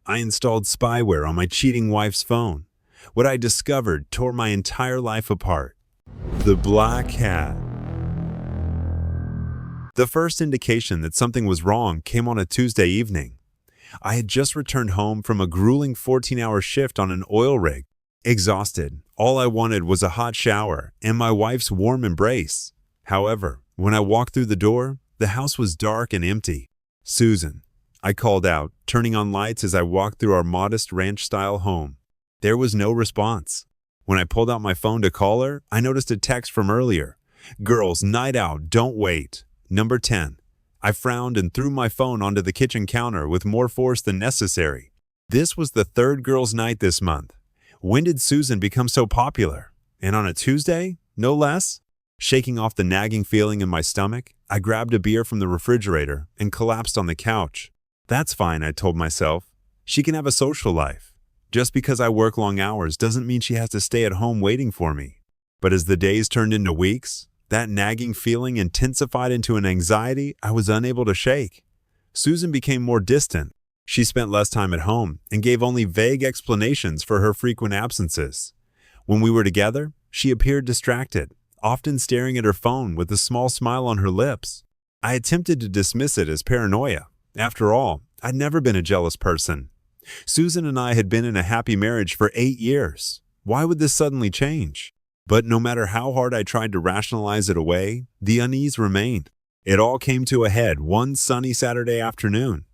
I installed spyware on my cheating wife's phone. What I discovered tore my entire life apart. The Black Hat. The first indication that something was wrong came on a Tuesday evening. I had just returned home from a grueling 14-hour shift on an oil rig. Exhausted, all I wanted was a hot shower and my wife's warm embrace. However, when I walked through the door, the house was dark and empty. "Susan," I called out, turning on lights as I walked through our modest ranch-style home. There was no response. When I pulled out my phone to call her, I noticed a text from earlier. "Girls, night out, don't wait. Number 10. I frowned and threw my phone onto the kitchen counter with more force than necessary. This was the third girls' night this month. When did Susan become so popular? And on a Tuesday? No less? Shaking off the nagging feeling in my stomach, I grabbed a beer from the refrigerator and collapsed on the couch. That's fine, I told myself. She can have a social life. Just because I work long hours doesn't mean she has to stay at home waiting for me. But as the days turned into weeks, that nagging feeling intensified into an anxiety I was unable to shake. Susan became more distant. She spent less time at home and gave only vague explanations for her frequent absences. When we were together, she appeared distracted, often staring at her phone with a small smile on her lips. I attempted to dismiss it as paranoia. After all, I'd never been a jealous person. Susan and I had been in a happy marriage for 8 years. Why would this suddenly change? But no matter how hard I tried to rationalize it away, the unease remained. It all came to a head one sunny Saturday afternoon.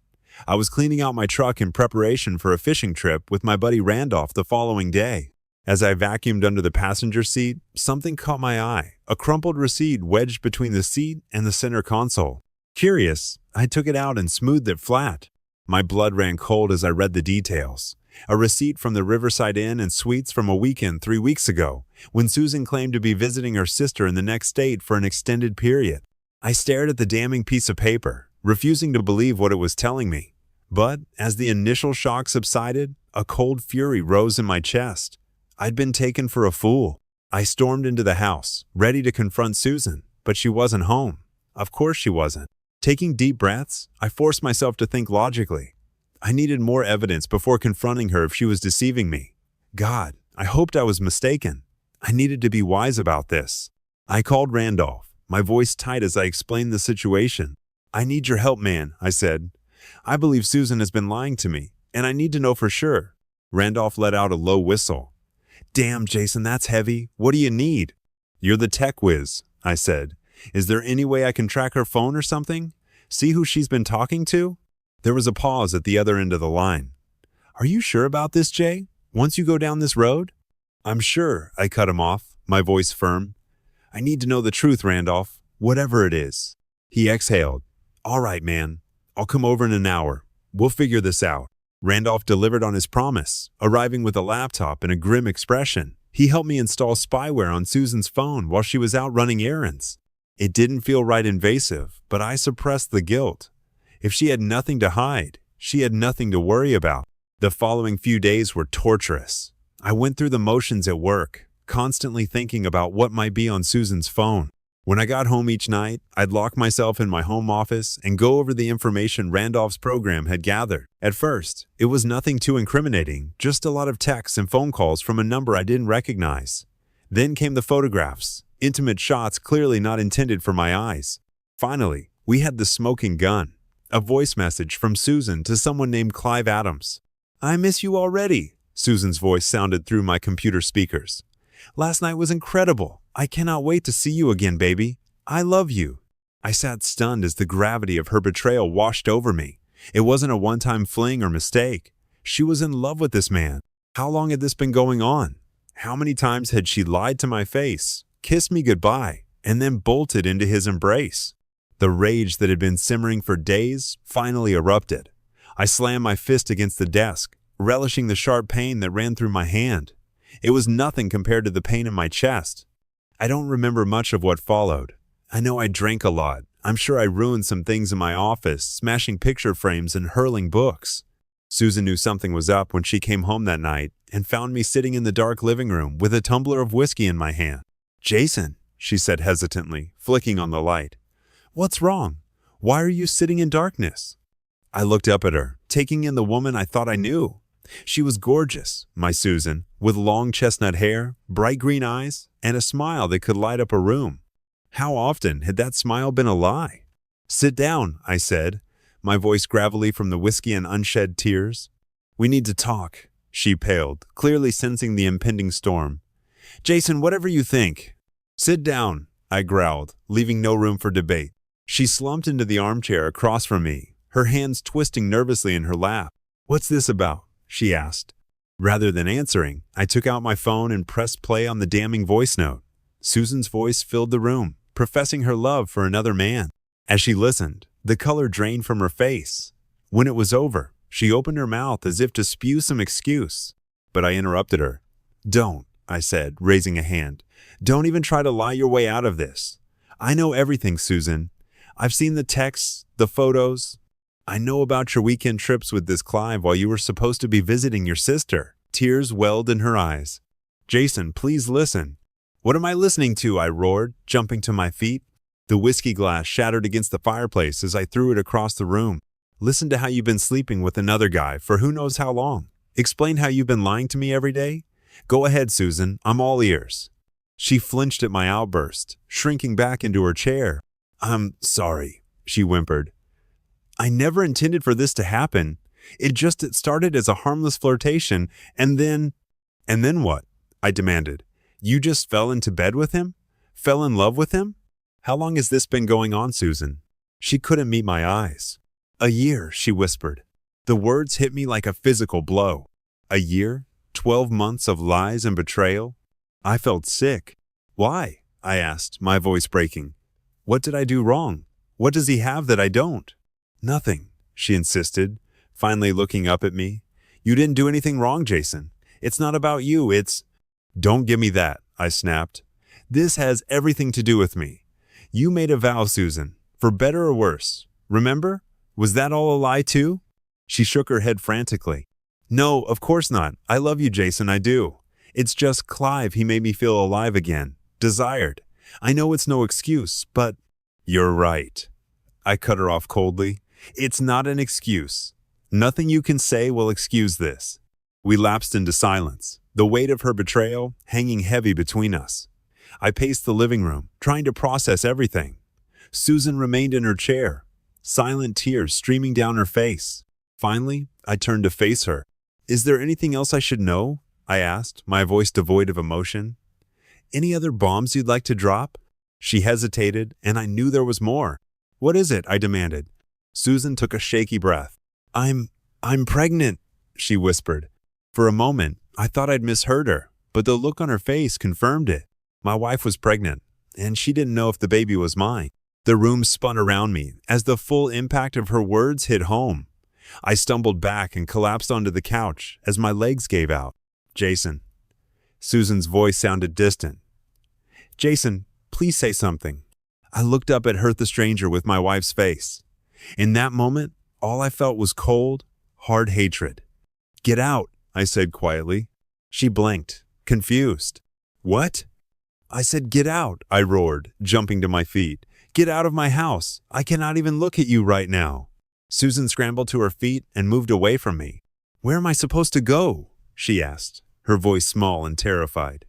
I was cleaning out my truck in preparation for a fishing trip with my buddy Randolph the following day. As I vacuumed under the passenger seat, something caught my eye, a crumpled receipt wedged between the seat and the center console. Curious, I took it out and smoothed it flat. My blood ran cold as I read the details. A receipt from the Riverside Inn and Suites from a weekend 3 weeks ago, when Susan claimed to be visiting her sister in the next state for an extended period. I stared at the damning piece of paper, refusing to believe what it was telling me. But as the initial shock subsided, a cold fury rose in my chest. I'd been taken for a fool. I stormed into the house, ready to confront Susan, but she wasn't home. Of course she wasn't. Taking deep breaths, I forced myself to think logically. I needed more evidence before confronting her if she was deceiving me. God, I hoped I was mistaken. I needed to be wise about this. I called Randolph, my voice tight as I explained the situation. "I need your help, man," I said. "I believe Susan has been lying to me, and I need to know for sure." Randolph let out a low whistle. "Damn, Jason, that's heavy. What do you need?" "You're the tech whiz," I said. "Is there any way I can track her phone or something? See who she's been talking to?" There was a pause at the other end of the line. "Are you sure about this, Jay? Once you go down this road?" "I'm sure," I cut him off, my voice firm. "I need to know the truth, Randolph, whatever it is." He exhaled. "All right, man. I'll come over in an hour. We'll figure this out." Randolph delivered on his promise, arriving with a laptop and a grim expression. He helped me install spyware on Susan's phone while she was out running errands. It didn't feel right invasive, but I suppressed the guilt. If she had nothing to hide, she had nothing to worry about. The following few days were torturous. I went through the motions at work, constantly thinking about what might be on Susan's phone. When I got home each night, I'd lock myself in my home office and go over the information Randolph's program had gathered. At first, it was nothing too incriminating, just a lot of texts and phone calls from a number I didn't recognize. Then came the photographs, intimate shots clearly not intended for my eyes. Finally, we had the smoking gun. A voice message from Susan to someone named Clive Adams. "I miss you already," Susan's voice sounded through my computer speakers. "Last night was incredible. I cannot wait to see you again, baby. I love you." I sat stunned as the gravity of her betrayal washed over me. It wasn't a one-time fling or mistake. She was in love with this man. How long had this been going on? How many times had she lied to my face, kissed me goodbye, and then bolted into his embrace? The rage that had been simmering for days finally erupted. I slammed my fist against the desk, relishing the sharp pain that ran through my hand. It was nothing compared to the pain in my chest. I don't remember much of what followed. I know I drank a lot. I'm sure I ruined some things in my office, smashing picture frames and hurling books. Susan knew something was up when she came home that night and found me sitting in the dark living room with a tumbler of whiskey in my hand. "Jason," she said hesitantly, flicking on the light. "What's wrong? Why are you sitting in darkness?" I looked up at her, taking in the woman I thought I knew. She was gorgeous, my Susan, with long chestnut hair, bright green eyes, and a smile that could light up a room. How often had that smile been a lie? "Sit down," I said, my voice gravelly from the whiskey and unshed tears. "We need to talk." She paled, clearly sensing the impending storm. "Jason, whatever you think." "Sit down," I growled, leaving no room for debate. She slumped into the armchair across from me, her hands twisting nervously in her lap. "What's this about?" she asked. Rather than answering, I took out my phone and pressed play on the damning voice note. Susan's voice filled the room, professing her love for another man. As she listened, the color drained from her face. When it was over, she opened her mouth as if to spew some excuse. But I interrupted her. "Don't," I said, raising a hand. "Don't even try to lie your way out of this. I know everything, Susan. I've seen the texts, the photos. I know about your weekend trips with this Clive while you were supposed to be visiting your sister." Tears welled in her eyes. "Jason, please listen." "What am I listening to?" I roared, jumping to my feet. The whiskey glass shattered against the fireplace as I threw it across the room. "Listen to how you've been sleeping with another guy for who knows how long. Explain how you've been lying to me every day. Go ahead, Susan, I'm all ears." She flinched at my outburst, shrinking back into her chair. "I'm sorry," she whimpered. "I never intended for this to happen. It started as a harmless flirtation, and then..." "And then what?" I demanded. "You just fell into bed with him? Fell in love with him? How long has this been going on, Susan?" She couldn't meet my eyes. "A year," she whispered. The words hit me like a physical blow. A year? 12 months of lies and betrayal? I felt sick. "Why?" I asked, my voice breaking. "What did I do wrong? What does he have that I don't?" "Nothing," she insisted, finally looking up at me. "You didn't do anything wrong, Jason. It's not about you, it's..." "Don't give me that," I snapped. "This has everything to do with me. You made a vow, Susan, for better or worse. Remember? Was that all a lie too?" She shook her head frantically. "No, of course not. I love you, Jason, I do. It's just Clive, he made me feel alive again, desired. I know it's no excuse, but..." "You're right." I cut her off coldly. "It's not an excuse. Nothing you can say will excuse this." We lapsed into silence, the weight of her betrayal hanging heavy between us. I paced the living room, trying to process everything. Susan remained in her chair, silent tears streaming down her face. Finally, I turned to face her. "Is there anything else I should know?" I asked, my voice devoid of emotion. "Any other bombs you'd like to drop?" She hesitated, and I knew there was more. "What is it?" I demanded. Susan took a shaky breath. I'm pregnant," she whispered. For a moment, I thought I'd misheard her, but the look on her face confirmed it. My wife was pregnant, and she didn't know if the baby was mine. The room spun around me as the full impact of her words hit home. I stumbled back and collapsed onto the couch as my legs gave out. "Jason." Susan's voice sounded distant. "Jason, please say something." I looked up at her, the stranger, with my wife's face. In that moment, all I felt was cold, hard hatred. "Get out," I said quietly. She blinked, confused. "What?" "I said get out," I roared, jumping to my feet. "Get out of my house. I cannot even look at you right now." Susan scrambled to her feet and moved away from me. "Where am I supposed to go?" she asked, her voice small and terrified.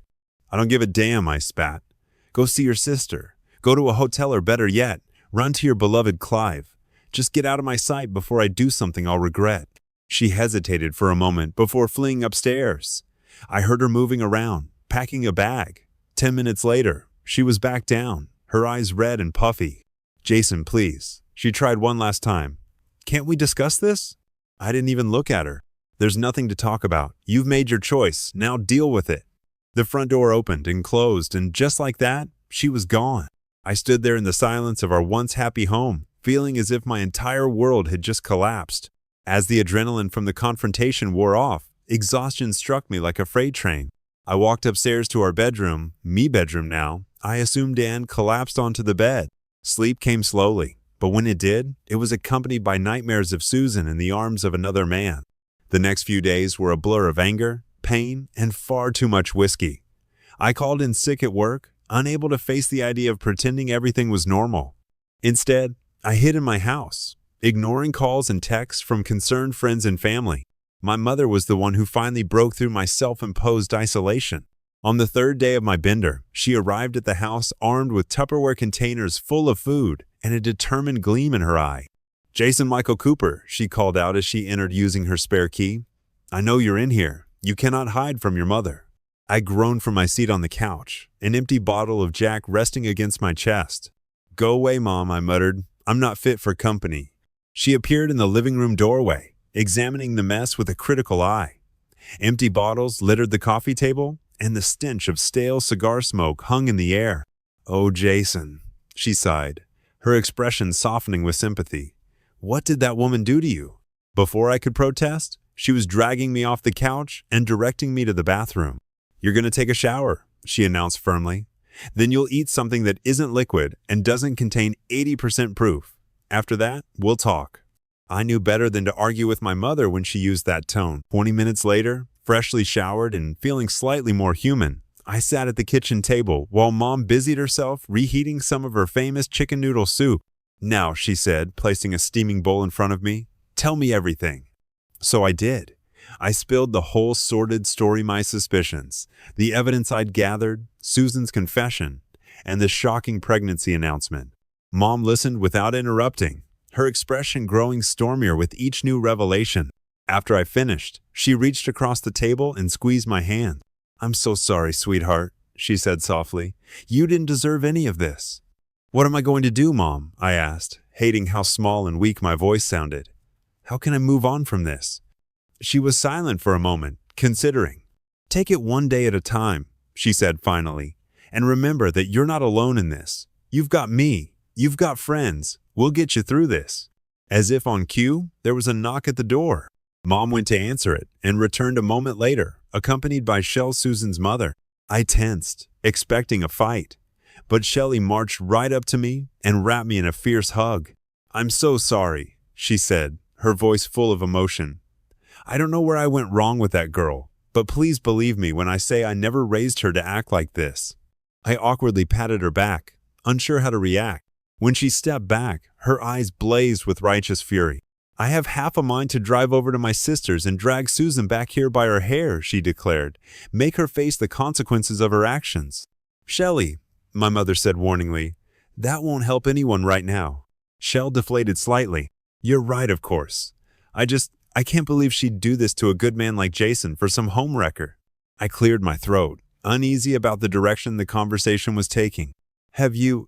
"I don't give a damn," I spat. "Go see your sister. Go to a hotel, or better yet, run to your beloved Clive. Just get out of my sight before I do something I'll regret." She hesitated for a moment before fleeing upstairs. I heard her moving around, packing a bag. 10 minutes later, she was back down, her eyes red and puffy. "Jason, please." She tried one last time. "Can't we discuss this?" I didn't even look at her. "There's nothing to talk about. You've made your choice. Now deal with it." The front door opened and closed, and just like that, she was gone. I stood there in the silence of our once happy home, feeling as if my entire world had just collapsed. As the adrenaline from the confrontation wore off, exhaustion struck me like a freight train. I walked upstairs to our bedroom, me bedroom now. I assumed Dan collapsed onto the bed. Sleep came slowly, but when it did, it was accompanied by nightmares of Susan in the arms of another man. The next few days were a blur of anger, pain, and far too much whiskey. I called in sick at work, unable to face the idea of pretending everything was normal. Instead, I hid in my house. ignoring calls and texts from concerned friends and family. My mother was the one who finally broke through my self-imposed isolation. On the third day of my bender, she arrived at the house armed with Tupperware containers full of food and a determined gleam in her eye. "Jason Michael Cooper," she called out as she entered using her spare key. "I know you're in here. You cannot hide from your mother." I groaned from my seat on the couch, an empty bottle of Jack resting against my chest. "Go away, Mom," I muttered. "I'm not fit for company." She appeared in the living room doorway, examining the mess with a critical eye. Empty bottles littered the coffee table, and the stench of stale cigar smoke hung in the air. "Oh, Jason," she sighed, her expression softening with sympathy. "What did that woman do to you?" Before I could protest, she was dragging me off the couch and directing me to the bathroom. "You're going to take a shower," she announced firmly. "Then you'll eat something that isn't liquid and doesn't contain 80% proof. After that, we'll talk." I knew better than to argue with my mother when she used that tone. 20 minutes later, freshly showered and feeling slightly more human, I sat at the kitchen table while Mom busied herself reheating some of her famous chicken noodle soup. "Now," she said, placing a steaming bowl in front of me, "tell me everything." So I did. I spilled the whole sordid story, my suspicions, the evidence I'd gathered, Susan's confession, and the shocking pregnancy announcement. Mom listened without interrupting, her expression growing stormier with each new revelation. After I finished, she reached across the table and squeezed my hand. "I'm so sorry, sweetheart," she said softly. "You didn't deserve any of this." "What am I going to do, Mom?" I asked, hating how small and weak my voice sounded. "How can I move on from this?" She was silent for a moment, considering. "Take it one day at a time," she said finally. "And remember that you're not alone in this. You've got me. You've got friends. We'll get you through this." As if on cue, there was a knock at the door. Mom went to answer it and returned a moment later, accompanied by Susan's mother. I tensed, expecting a fight. But Shelley marched right up to me and wrapped me in a fierce hug. "I'm so sorry," she said, her voice full of emotion. "I don't know where I went wrong with that girl, but please believe me when I say I never raised her to act like this." I awkwardly patted her back, unsure how to react. When she stepped back, her eyes blazed with righteous fury. "I have half a mind to drive over to my sister's and drag Susan back here by her hair," she declared. "Make her face the consequences of her actions." "Shelley," my mother said warningly, "that won't help anyone right now." Shell deflated slightly. "You're right, of course. I can't believe she'd do this to a good man like Jason for some homewrecker." I cleared my throat, uneasy about the direction the conversation was taking. Have you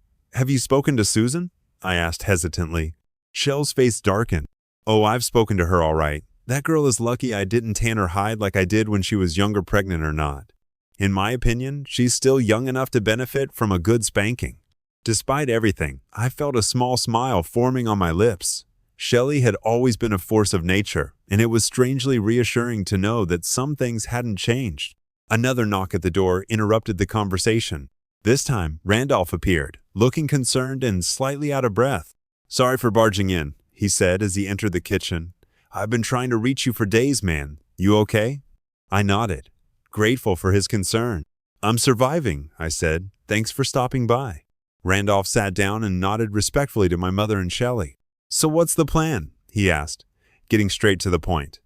spoken to Susan?" I asked hesitantly. Shell's face darkened. "Oh, I've spoken to her all right. That girl is lucky I didn't tan her hide like I did when she was younger, pregnant or not. In my opinion, she's still young enough to benefit from a good spanking." Despite everything, I felt a small smile forming on my lips. Shelley had always been a force of nature, and it was strangely reassuring to know that some things hadn't changed. Another knock at the door interrupted the conversation. This time, Randolph appeared, looking concerned and slightly out of breath. "Sorry for barging in," he said as he entered the kitchen. "I've been trying to reach you for days, man. You okay?" I nodded, grateful for his concern. "I'm surviving," I said. "Thanks for stopping by." Randolph sat down and nodded respectfully to my mother and Shelley. "So what's the plan?" he asked, getting straight to the point.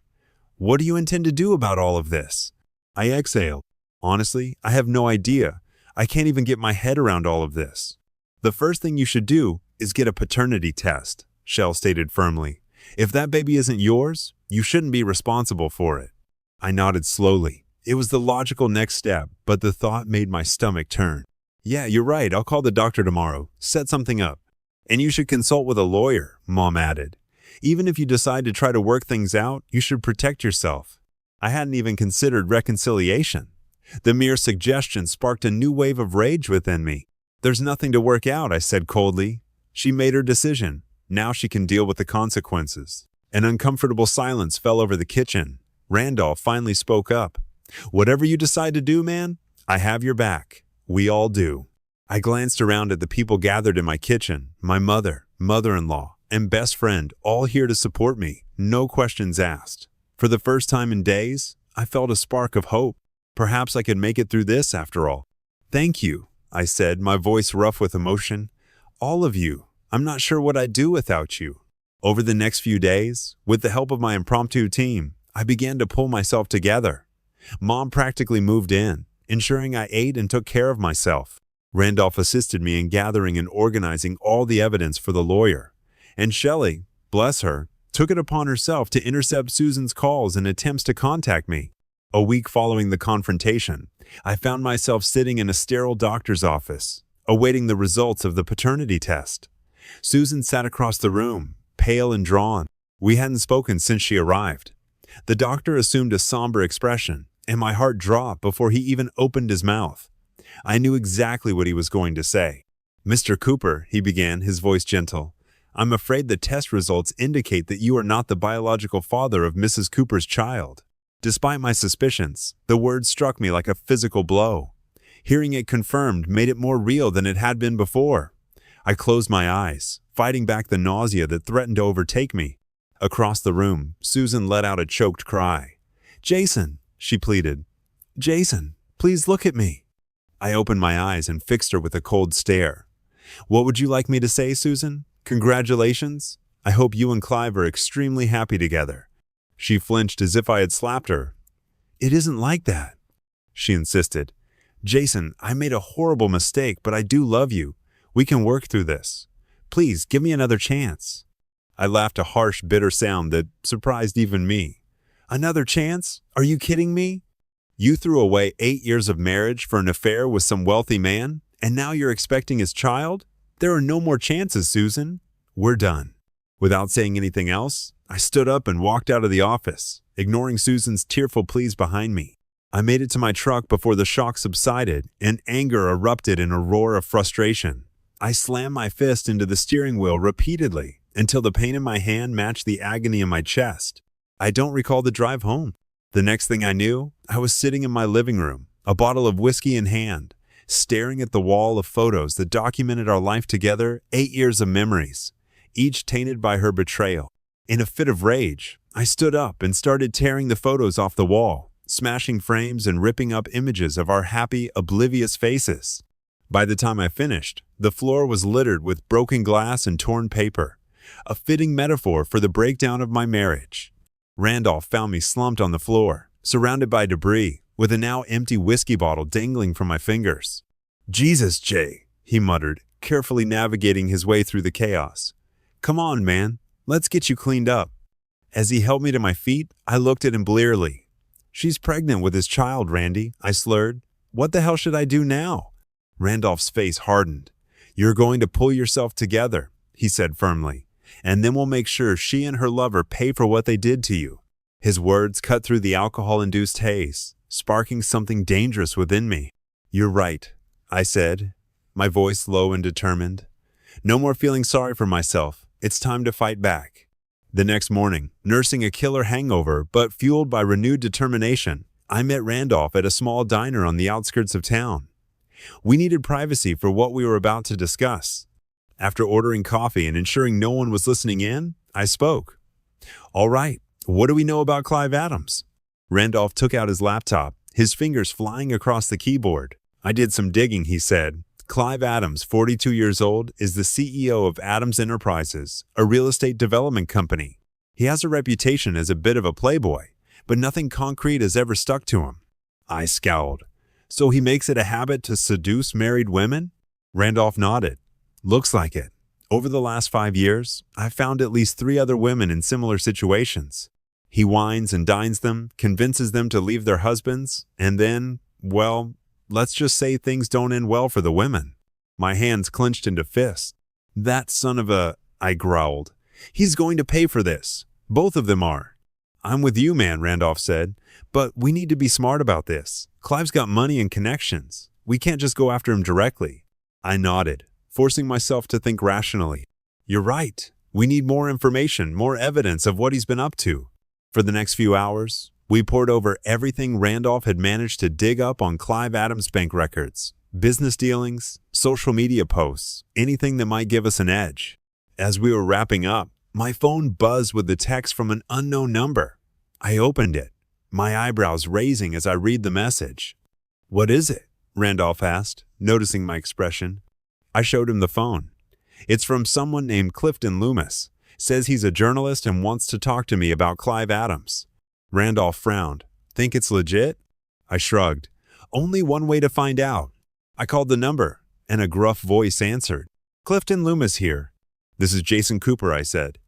"What do you intend to do about all of this?" I exhaled. "Honestly, I have no idea. I can't even get my head around all of this." "The first thing you should do is get a paternity test," Shell stated firmly. "If that baby isn't yours, you shouldn't be responsible for it." I nodded slowly. It was the logical next step, but the thought made my stomach turn. "Yeah, you're right. I'll call the doctor tomorrow. Set something up. And you should consult with a lawyer," Mom added. "Even if you decide to try to work things out, you should protect yourself." I hadn't even considered reconciliation. The mere suggestion sparked a new wave of rage within me. "There's nothing to work out," I said coldly. She made her decision. Now she can deal with the consequences. An uncomfortable silence fell over the kitchen. Randolph finally spoke up. "Whatever you decide to do, man, I have your back. We all do." I glanced around at the people gathered in my kitchen, my mother, mother-in-law, and best friend, all here to support me, no questions asked. For the first time in days, I felt a spark of hope. Perhaps I could make it through this after all. "Thank you," I said, my voice rough with emotion. "All of you. I'm not sure what I'd do without you." Over the next few days, with the help of my impromptu team, I began to pull myself together. Mom practically moved in, ensuring I ate and took care of myself. Randolph assisted me in gathering and organizing all the evidence for the lawyer. And Shelley, bless her, took it upon herself to intercept Susan's calls and attempts to contact me. A week following the confrontation, I found myself sitting in a sterile doctor's office, awaiting the results of the paternity test. Susan sat across the room, pale and drawn. We hadn't spoken since she arrived. The doctor assumed a somber expression, and my heart dropped before he even opened his mouth. I knew exactly what he was going to say. "Mr. Cooper," he began, his voice gentle, "I'm afraid the test results indicate that you are not the biological father of Mrs. Cooper's child." Despite my suspicions, the word struck me like a physical blow. Hearing it confirmed made it more real than it had been before. I closed my eyes, fighting back the nausea that threatened to overtake me. Across the room, Susan let out a choked cry. "Jason," she pleaded. "Jason, please look at me." I opened my eyes and fixed her with a cold stare. "What would you like me to say, Susan? Congratulations? I hope you and Clive are extremely happy together." She flinched as if I had slapped her. "It isn't like that," she insisted. "Jason, I made a horrible mistake, but I do love you. We can work through this. Please, give me another chance." I laughed a harsh, bitter sound that surprised even me. "Another chance? Are you kidding me? You threw away 8 years of marriage for an affair with some wealthy man, and now you're expecting his child? There are no more chances, Susan. We're done." Without saying anything else, I stood up and walked out of the office, ignoring Susan's tearful pleas behind me. I made it to my truck before the shock subsided and anger erupted in a roar of frustration. I slammed my fist into the steering wheel repeatedly until the pain in my hand matched the agony in my chest. I don't recall the drive home. The next thing I knew, I was sitting in my living room, a bottle of whiskey in hand, staring at the wall of photos that documented our life together, 8 years of memories, each tainted by her betrayal. In a fit of rage, I stood up and started tearing the photos off the wall, smashing frames and ripping up images of our happy, oblivious faces. By the time I finished, the floor was littered with broken glass and torn paper, a fitting metaphor for the breakdown of my marriage. Randolph found me slumped on the floor, surrounded by debris, with a now empty whiskey bottle dangling from my fingers. "Jesus, Jay," he muttered, carefully navigating his way through the chaos. "Come on, man, let's get you cleaned up." As he helped me to my feet, I looked at him blearily. "She's pregnant with his child, Randy," I slurred. "What the hell should I do now?" Randolph's face hardened. "You're going to pull yourself together," he said firmly, "and then we'll make sure she and her lover pay for what they did to you." His words cut through the alcohol-induced haze, sparking something dangerous within me. "You're right," I said, my voice low and determined. "No more feeling sorry for myself. It's time to fight back." The next morning, nursing a killer hangover but fueled by renewed determination, I met Randolph at a small diner on the outskirts of town. We needed privacy for what we were about to discuss. After ordering coffee and ensuring no one was listening in, I spoke. "All right, what do we know about Clive Adams?" Randolph took out his laptop, his fingers flying across the keyboard. "I did some digging," he said. "Clive Adams, 42 years old, is the CEO of Adams Enterprises, a real estate development company. He has a reputation as a bit of a playboy, but nothing concrete has ever stuck to him." I scowled. "So he makes it a habit to seduce married women?" Randolph nodded. "Looks like it. Over the last 5 years, I've found at least 3 other women in similar situations. He wines and dines them, convinces them to leave their husbands, and then, well, let's just say things don't end well for the women." My hands clenched into fists. "That son of a," I growled. "He's going to pay for this. Both of them are." "I'm with you, man," Randolph said. "But we need to be smart about this. Clive's got money and connections. We can't just go after him directly." I nodded, forcing myself to think rationally. "You're right. We need more information, more evidence of what he's been up to." For the next few hours, we pored over everything Randolph had managed to dig up on Clive Adams' bank records, business dealings, social media posts, anything that might give us an edge. As we were wrapping up, my phone buzzed with the text from an unknown number. I opened it, my eyebrows raising as I read the message. "What is it?" Randolph asked, noticing my expression. I showed him the phone. "It's from someone named Clifton Loomis. Says he's a journalist and wants to talk to me about Clive Adams. Randolph frowned. Think it's legit? I shrugged. Only one way to find out. I called the number, and a gruff voice answered. Clifton Loomis here. This is Jason Cooper, I said.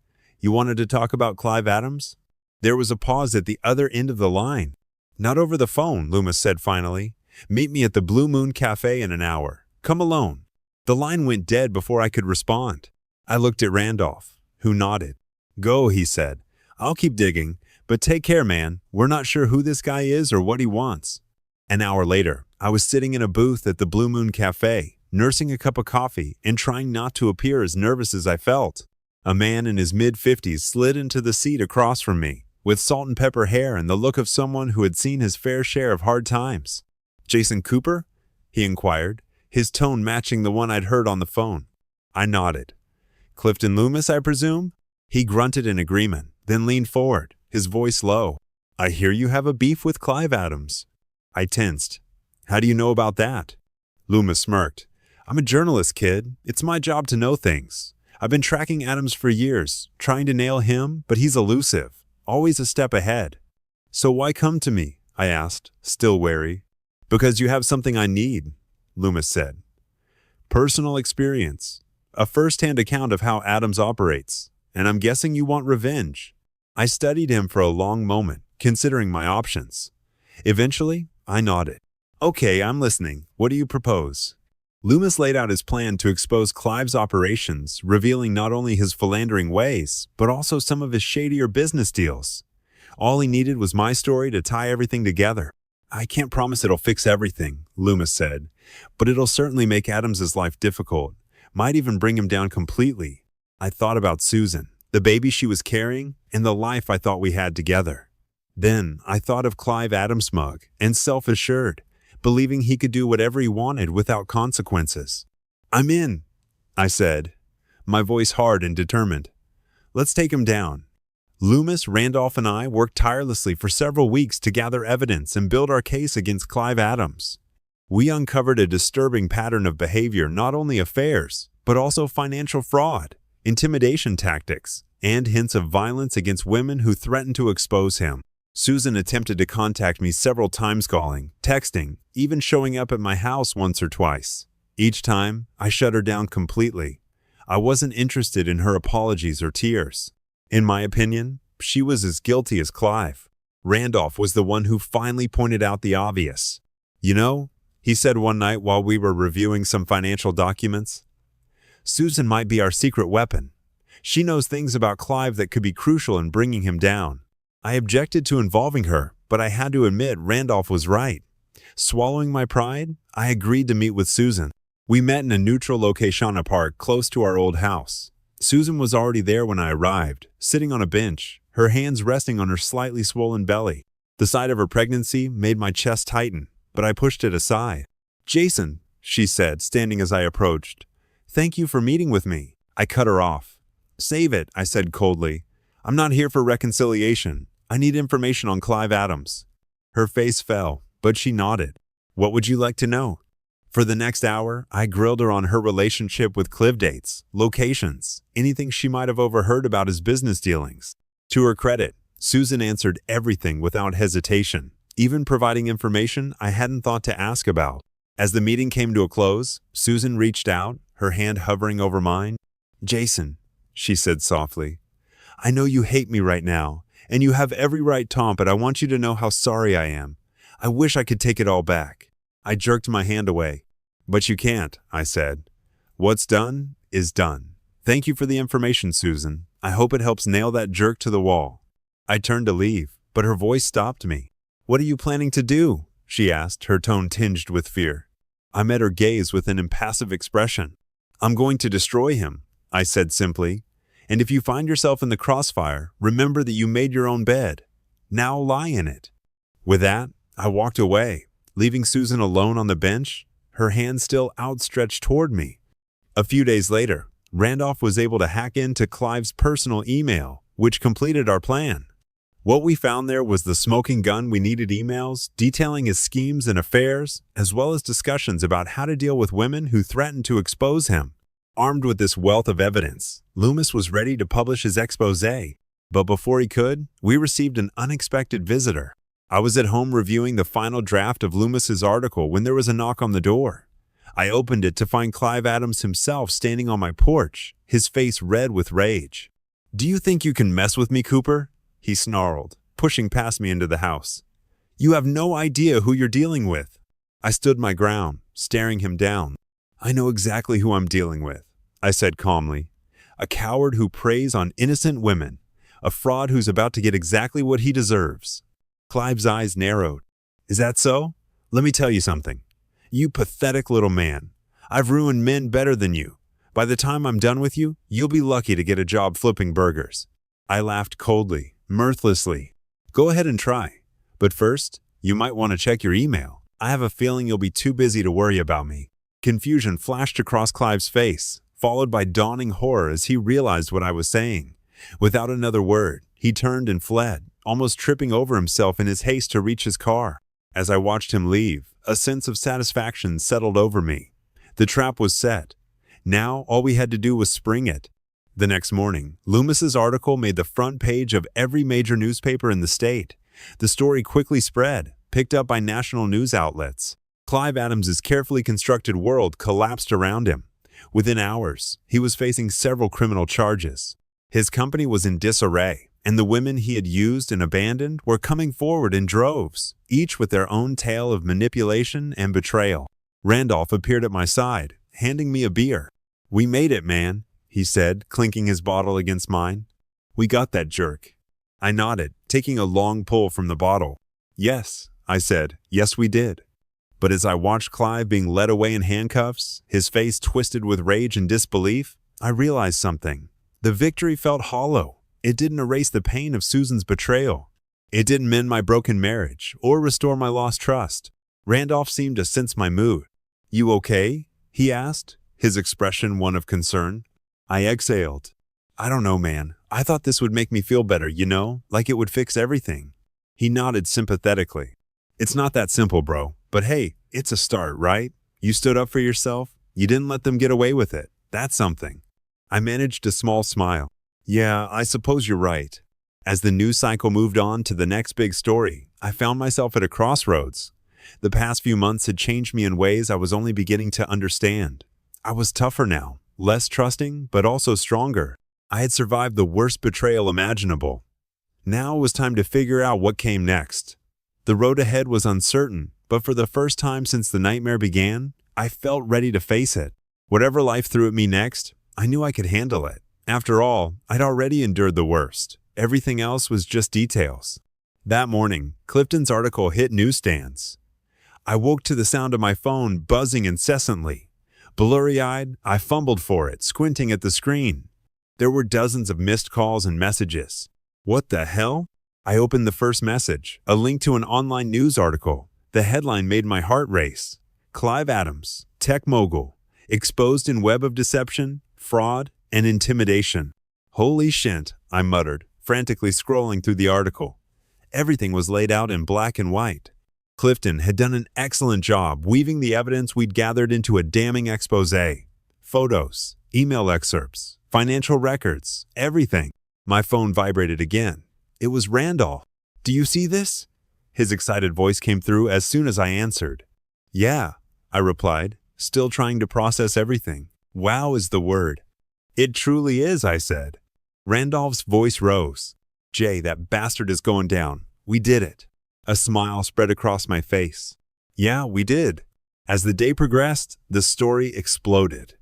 You wanted to talk about Clive Adams? There was a pause at the other end of the line. Not over the phone, Loomis said finally. Meet me at the Blue Moon Cafe in an hour. Come alone. The line went dead before I could respond. I looked at Randolph, who nodded. Go, he said. I'll keep digging, but take care, man. We're not sure who this guy is or what he wants. An hour later, I was sitting in a booth at the Blue Moon Cafe, nursing a cup of coffee and trying not to appear as nervous as I felt. A man in his mid-50s slid into the seat across from me, with salt and pepper hair and the look of someone who had seen his fair share of hard times. Jason Cooper? He inquired, his tone matching the one I'd heard on the phone. I nodded. Clifton Loomis, I presume? He grunted in agreement, then leaned forward, his voice low. I hear you have a beef with Clive Adams. I tensed. How do you know about that? Loomis smirked. I'm a journalist, kid. It's my job to know things. I've been tracking Adams for years, trying to nail him, but he's elusive, always a step ahead. So why come to me? I asked, still wary. Because you have something I need, Loomis said. Personal experience. A first-hand account of how Adams operates, and I'm guessing you want revenge. I studied him for a long moment, considering my options. Eventually, I nodded. Okay, I'm listening. What do you propose? Loomis laid out his plan to expose Clive's operations, revealing not only his philandering ways, but also some of his shadier business deals. All he needed was my story to tie everything together. I can't promise it'll fix everything, Loomis said, but it'll certainly make Adams's life difficult. Might even bring him down completely. I thought about Susan, the baby she was carrying, and the life I thought we had together. Then I thought of Clive Adams smug and self-assured, believing he could do whatever he wanted without consequences. I'm in, I said, my voice hard and determined. Let's take him down. Loomis, Randolph, and I worked tirelessly for several weeks to gather evidence and build our case against Clive Adams. We uncovered a disturbing pattern of behavior, not only affairs, but also financial fraud, intimidation tactics, and hints of violence against women who threatened to expose him. Susan attempted to contact me several times, calling, texting, even showing up at my house once or twice. Each time, I shut her down completely. I wasn't interested in her apologies or tears. In my opinion, she was as guilty as Clive. Randolph was the one who finally pointed out the obvious. You know, he said one night while we were reviewing some financial documents, Susan might be our secret weapon. She knows things about Clive that could be crucial in bringing him down. I objected to involving her, but I had to admit Randolph was right. Swallowing my pride, I agreed to meet with Susan. We met in a neutral location on a park close to our old house. Susan was already there when I arrived, sitting on a bench, her hands resting on her slightly swollen belly. The sight of her pregnancy made my chest tighten, but I pushed it aside. Jason, she said, standing as I approached. Thank you for meeting with me. I cut her off. Save it, I said coldly. I'm not here for reconciliation. I need information on Clive Adams. Her face fell, but she nodded. What would you like to know? For the next hour, I grilled her on her relationship with Clive, dates, locations, anything she might have overheard about his business dealings. To her credit, Susan answered everything without hesitation, even providing information I hadn't thought to ask about. As the meeting came to a close, Susan reached out, her hand hovering over mine. Jason, she said softly, I know you hate me right now, and you have every right, Tom, but I want you to know how sorry I am. I wish I could take it all back. I jerked my hand away. But you can't, I said. What's done is done. Thank you for the information, Susan. I hope it helps nail that jerk to the wall. I turned to leave, but her voice stopped me. What are you planning to do? She asked, her tone tinged with fear. I met her gaze with an impassive expression. I'm going to destroy him, I said simply. And if you find yourself in the crossfire, remember that you made your own bed. Now lie in it. With that, I walked away, leaving Susan alone on the bench, her hand still outstretched toward me. A few days later, Randolph was able to hack into Clive's personal email, which completed our plan. What we found there was the smoking gun we needed: emails detailing his schemes and affairs, as well as discussions about how to deal with women who threatened to expose him. Armed with this wealth of evidence, Loomis was ready to publish his exposé. But before he could, we received an unexpected visitor. I was at home reviewing the final draft of Loomis's article when there was a knock on the door. I opened it to find Clive Adams himself standing on my porch, his face red with rage. "Do you think you can mess with me, Cooper?" he snarled, pushing past me into the house. "You have no idea who you're dealing with." I stood my ground, staring him down. "I know exactly who I'm dealing with," I said calmly. "A coward who preys on innocent women. A fraud who's about to get exactly what he deserves." Clive's eyes narrowed. "Is that so? Let me tell you something. You pathetic little man. I've ruined men better than you. By the time I'm done with you, you'll be lucky to get a job flipping burgers." I laughed coldly, mirthlessly. "Go ahead and try. But first, you might want to check your email. I have a feeling you'll be too busy to worry about me." Confusion flashed across Clive's face, followed by dawning horror as he realized what I was saying. Without another word, he turned and fled, almost tripping over himself in his haste to reach his car. As I watched him leave, a sense of satisfaction settled over me. The trap was set. Now, all we had to do was spring it. The next morning, Loomis's article made the front page of every major newspaper in the state. The story quickly spread, picked up by national news outlets. Clive Adams's carefully constructed world collapsed around him. Within hours, he was facing several criminal charges. His company was in disarray, and the women he had used and abandoned were coming forward in droves, each with their own tale of manipulation and betrayal. Randolph appeared at my side, handing me a beer. "We made it, man," he said, clinking his bottle against mine. "We got that jerk." I nodded, taking a long pull from the bottle. "Yes," I said, "yes we did." But as I watched Clive being led away in handcuffs, his face twisted with rage and disbelief, I realized something. The victory felt hollow. It didn't erase the pain of Susan's betrayal. It didn't mend my broken marriage or restore my lost trust. Randolph seemed to sense my mood. "You okay?" he asked, his expression one of concern. I exhaled. "I don't know, man. I thought this would make me feel better, like it would fix everything." He nodded sympathetically. "It's not that simple, bro. But hey, it's a start, right? You stood up for yourself. You didn't let them get away with it. That's something." I managed a small smile. "Yeah, I suppose you're right." As the news cycle moved on to the next big story, I found myself at a crossroads. The past few months had changed me in ways I was only beginning to understand. I was tougher now, less trusting, but also stronger. I had survived the worst betrayal imaginable. Now it was time to figure out what came next. The road ahead was uncertain, but for the first time since the nightmare began, I felt ready to face it. Whatever life threw at me next, I knew I could handle it. After all, I'd already endured the worst. Everything else was just details. That morning, Clifton's article hit newsstands. I woke to the sound of my phone buzzing incessantly. Blurry-eyed, I fumbled for it, squinting at the screen. There were dozens of missed calls and messages. What the hell? I opened the first message, a link to an online news article. The headline made my heart race. Clive Adams, tech mogul, exposed in web of deception, fraud, and intimidation. Holy shit, I muttered, frantically scrolling through the article. Everything was laid out in black and white. Clifton had done an excellent job weaving the evidence we'd gathered into a damning exposé. Photos, email excerpts, financial records, everything. My phone vibrated again. It was Randolph. "Do you see this?" His excited voice came through as soon as I answered. "Yeah," I replied, still trying to process everything. "Wow is the word." "It truly is," I said. Randolph's voice rose. "Jay, that bastard is going down. We did it." A smile spread across my face. "Yeah, we did." As the day progressed, the story exploded.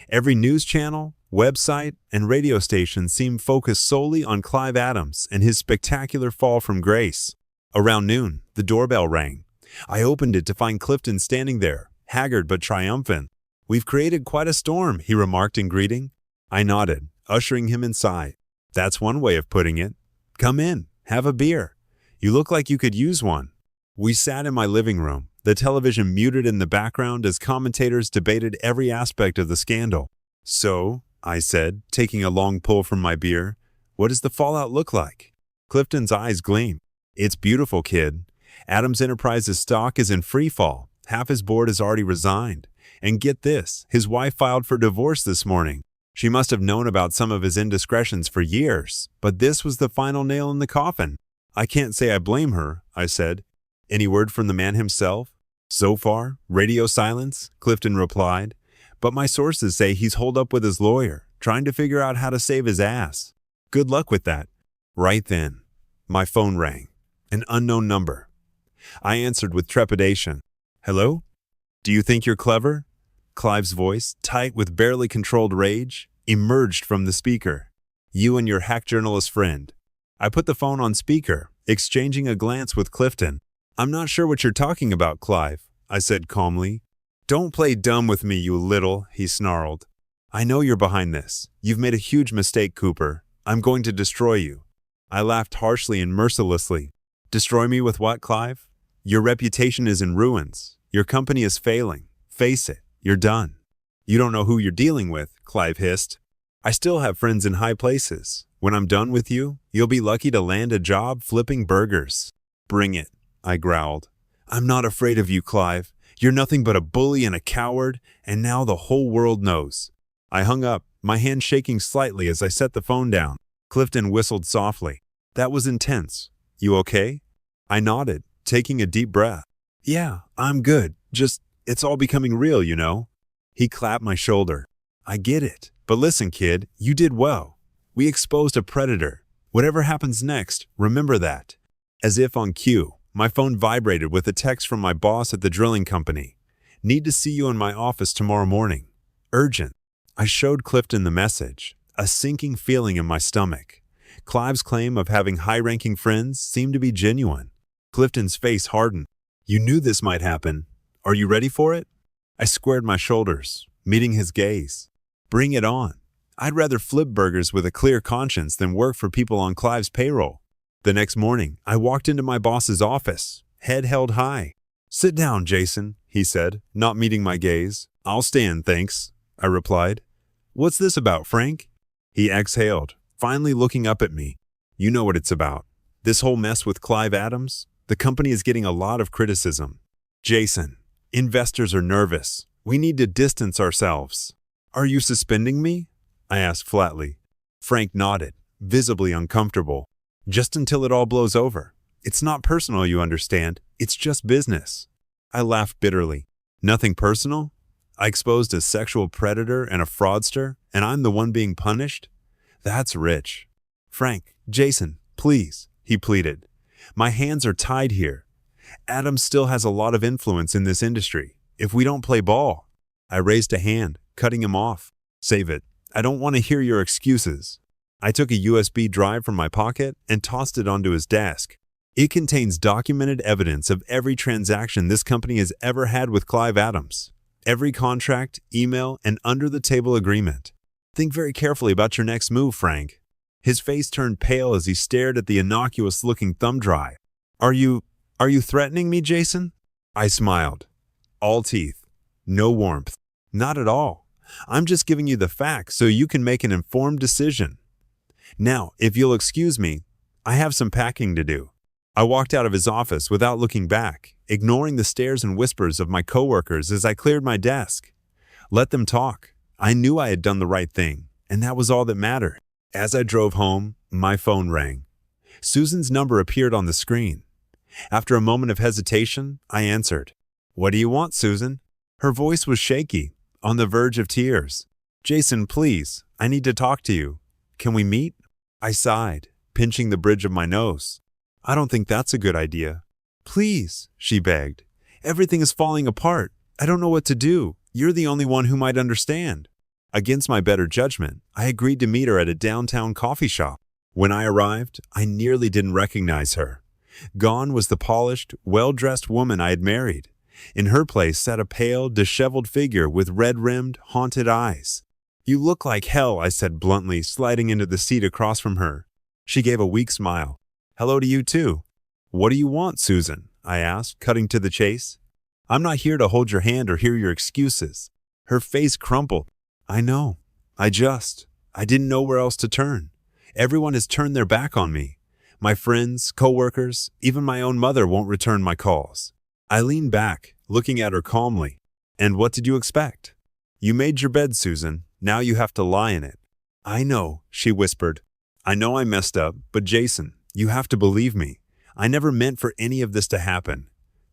Every news channel, website, and radio station seemed focused solely on Clive Adams and his spectacular fall from grace. Around noon, the doorbell rang. I opened it to find Clifton standing there, haggard but triumphant. "We've created quite a storm," he remarked in greeting. I nodded, ushering him inside. "That's one way of putting it. Come in, have a beer. You look like you could use one." We sat in my living room, the television muted in the background as commentators debated every aspect of the scandal. "So," I said, taking a long pull from my beer, "what does the fallout look like?" Clifton's eyes gleamed. "It's beautiful, kid. Adams Enterprises stock is in free fall. Half his board has already resigned. And get this, his wife filed for divorce this morning. She must have known about some of his indiscretions for years, but this was the final nail in the coffin. I can't say I blame her, I said. Any word from the man himself? So far, radio silence, Clifton replied. But my sources say he's holed up with his lawyer, trying to figure out how to save his ass. Good luck with that. Right then, my phone rang. An unknown number. I answered with trepidation. Hello? Do you think you're clever? Clive's voice, tight with barely controlled rage, emerged from the speaker. You and your hack journalist friend. I put the phone on speaker, exchanging a glance with Clifton. I'm not sure what you're talking about, Clive, I said calmly. Don't play dumb with me, you little, he snarled. I know you're behind this. You've made a huge mistake, Cooper. I'm going to destroy you. I laughed harshly and mercilessly. Destroy me with what, Clive? Your reputation is in ruins. Your company is failing. Face it, you're done. You don't know who you're dealing with, Clive hissed. I still have friends in high places. When I'm done with you, you'll be lucky to land a job flipping burgers. Bring it, I growled. I'm not afraid of you, Clive. You're nothing but a bully and a coward, and now the whole world knows. I hung up, my hand shaking slightly as I set the phone down. Clifton whistled softly. That was intense. You okay? I nodded, taking a deep breath. Yeah, I'm good. Just, it's all becoming real, you know? He clapped my shoulder. I get it. But listen, kid, you did well. We exposed a predator. Whatever happens next, remember that. As if on cue, my phone vibrated with a text from my boss at the drilling company. Need to see you in my office tomorrow morning. Urgent. I showed Clifton the message, a sinking feeling in my stomach. Clive's claim of having high-ranking friends seemed to be genuine. Clifton's face hardened. You knew this might happen. Are you ready for it? I squared my shoulders, meeting his gaze. Bring it on. I'd rather flip burgers with a clear conscience than work for people on Clive's payroll. The next morning, I walked into my boss's office, head held high. Sit down, Jason, he said, not meeting my gaze. I'll stand, thanks, I replied. What's this about, Frank? He exhaled, finally looking up at me. You know what it's about. This whole mess with Clive Adams? The company is getting a lot of criticism. Jason, investors are nervous. We need to distance ourselves. Are you suspending me? I asked flatly. Frank nodded, visibly uncomfortable. Just until it all blows over. It's not personal, you understand. It's just business. I laughed bitterly. Nothing personal? I exposed a sexual predator and a fraudster, and I'm the one being punished? That's rich. Frank, Jason, please, he pleaded. My hands are tied here. Adams still has a lot of influence in this industry. If we don't play ball. I raised a hand, cutting him off. Save it. I don't want to hear your excuses. I took a USB drive from my pocket and tossed it onto his desk. It contains documented evidence of every transaction this company has ever had with Clive Adams. Every contract, email, and under-the-table agreement. Think very carefully about your next move, Frank. His face turned pale as he stared at the innocuous-looking thumb drive. Are you threatening me, Jason? I smiled. All teeth. No warmth. Not at all. I'm just giving you the facts so you can make an informed decision. Now, if you'll excuse me, I have some packing to do. I walked out of his office without looking back, ignoring the stares and whispers of my coworkers as I cleared my desk. Let them talk. I knew I had done the right thing, and that was all that mattered. As I drove home, my phone rang. Susan's number appeared on the screen. After a moment of hesitation, I answered. What do you want, Susan? Her voice was shaky, on the verge of tears. Jason, please, I need to talk to you. Can we meet? I sighed, pinching the bridge of my nose. I don't think that's a good idea. Please, she begged. Everything is falling apart. I don't know what to do. You're the only one who might understand. Against my better judgment, I agreed to meet her at a downtown coffee shop. When I arrived, I nearly didn't recognize her. Gone was the polished, well-dressed woman I had married. In her place sat a pale, disheveled figure with red-rimmed, haunted eyes. You look like hell, I said bluntly, sliding into the seat across from her. She gave a weak smile. Hello to you too. What do you want, Susan? I asked, cutting to the chase. I'm not here to hold your hand or hear your excuses. Her face crumpled. I know. I didn't know where else to turn. Everyone has turned their back on me. My friends, coworkers, even my own mother won't return my calls. I leaned back, looking at her calmly. And what did you expect? You made your bed, Susan. Now you have to lie in it. I know, she whispered. I know I messed up, but Jason, you have to believe me. I never meant for any of this to happen.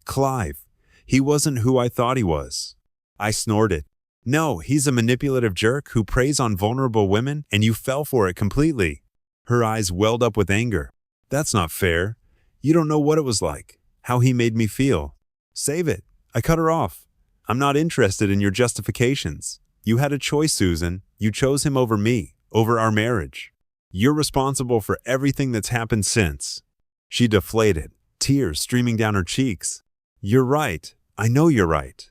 Clive, he wasn't who I thought he was. I snorted. No, he's a manipulative jerk who preys on vulnerable women, and you fell for it completely. Her eyes welled up with anger. That's not fair. You don't know what it was like, how he made me feel. Save it. I cut her off. I'm not interested in your justifications. You had a choice, Susan. You chose him over me, over our marriage. You're responsible for everything that's happened since. She deflated, tears streaming down her cheeks. You're right. I know you're right.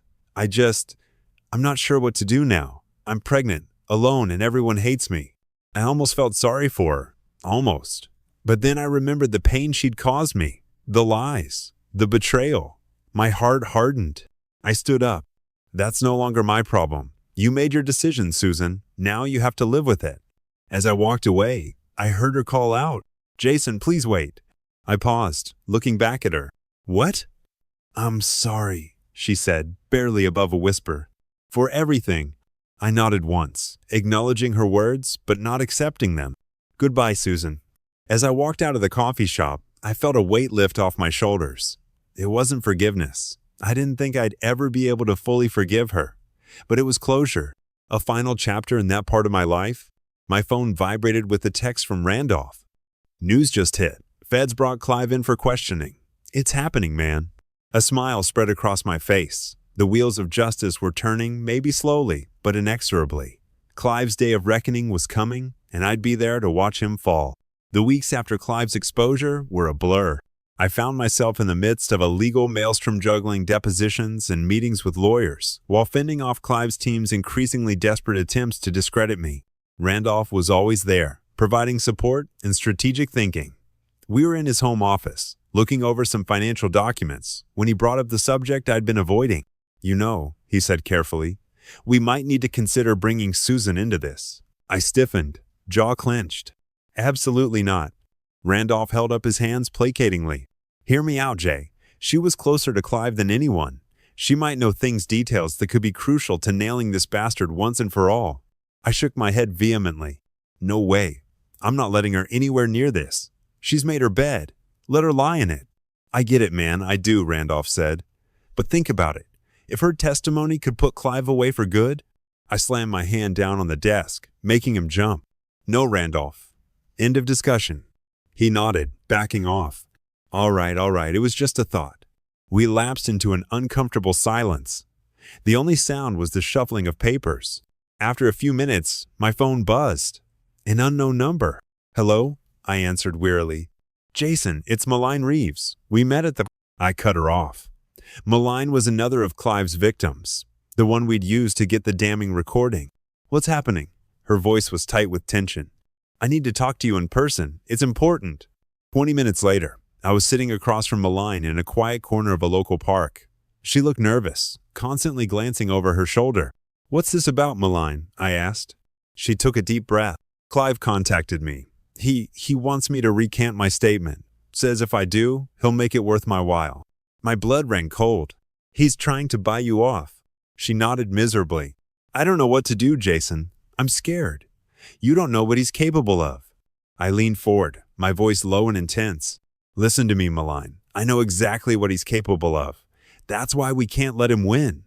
I'm not sure what to do now. I'm pregnant, alone, and everyone hates me. I almost felt sorry for her. Almost. But then I remembered the pain she'd caused me, the lies, the betrayal. My heart hardened. I stood up. That's no longer my problem. You made your decision, Susan. Now you have to live with it. As I walked away, I heard her call out, Jason, please wait. I paused, looking back at her. What? I'm sorry, she said, barely above a whisper. For everything. I nodded once, acknowledging her words, but not accepting them. Goodbye, Susan. As I walked out of the coffee shop, I felt a weight lift off my shoulders. It wasn't forgiveness. I didn't think I'd ever be able to fully forgive her. But it was closure, a final chapter in that part of my life. My phone vibrated with a text from Randolph. News just hit. Feds brought Clive in for questioning. It's happening, man. A smile spread across my face. The wheels of justice were turning, maybe slowly, but inexorably. Clive's day of reckoning was coming, and I'd be there to watch him fall. The weeks after Clive's exposure were a blur. I found myself in the midst of a legal maelstrom juggling depositions and meetings with lawyers, while fending off Clive's team's increasingly desperate attempts to discredit me. Randolph was always there, providing support and strategic thinking. We were in his home office, looking over some financial documents, when he brought up the subject I'd been avoiding. You know, he said carefully, we might need to consider bringing Susan into this. I stiffened, jaw clenched. Absolutely not. Randolph held up his hands placatingly. Hear me out, Jay. She was closer to Clive than anyone. She might know details that could be crucial to nailing this bastard once and for all. I shook my head vehemently. No way. I'm not letting her anywhere near this. She's made her bed. Let her lie in it. I get it, man, I do, Randolph said. But think about it. If her testimony could put Clive away for good? I slammed my hand down on the desk, making him jump. No, Randolph. End of discussion. He nodded, backing off. All right, it was just a thought. We lapsed into an uncomfortable silence. The only sound was the shuffling of papers. After a few minutes, my phone buzzed. An unknown number. Hello? I answered wearily. Jason, it's Malign Reeves. We met at the... I cut her off. Malign was another of Clive's victims, the one we'd used to get the damning recording. What's happening? Her voice was tight with tension. I need to talk to you in person. It's important. 20 minutes later, I was sitting across from Malign in a quiet corner of a local park. She looked nervous, constantly glancing over her shoulder. What's this about, Malign? I asked. She took a deep breath. Clive contacted me. He wants me to recant my statement. Says if I do, he'll make it worth my while. My blood ran cold. He's trying to buy you off. She nodded miserably. I don't know what to do, Jason. I'm scared. You don't know what he's capable of. I leaned forward, my voice low and intense. Listen to me, Malign. I know exactly what he's capable of. That's why we can't let him win.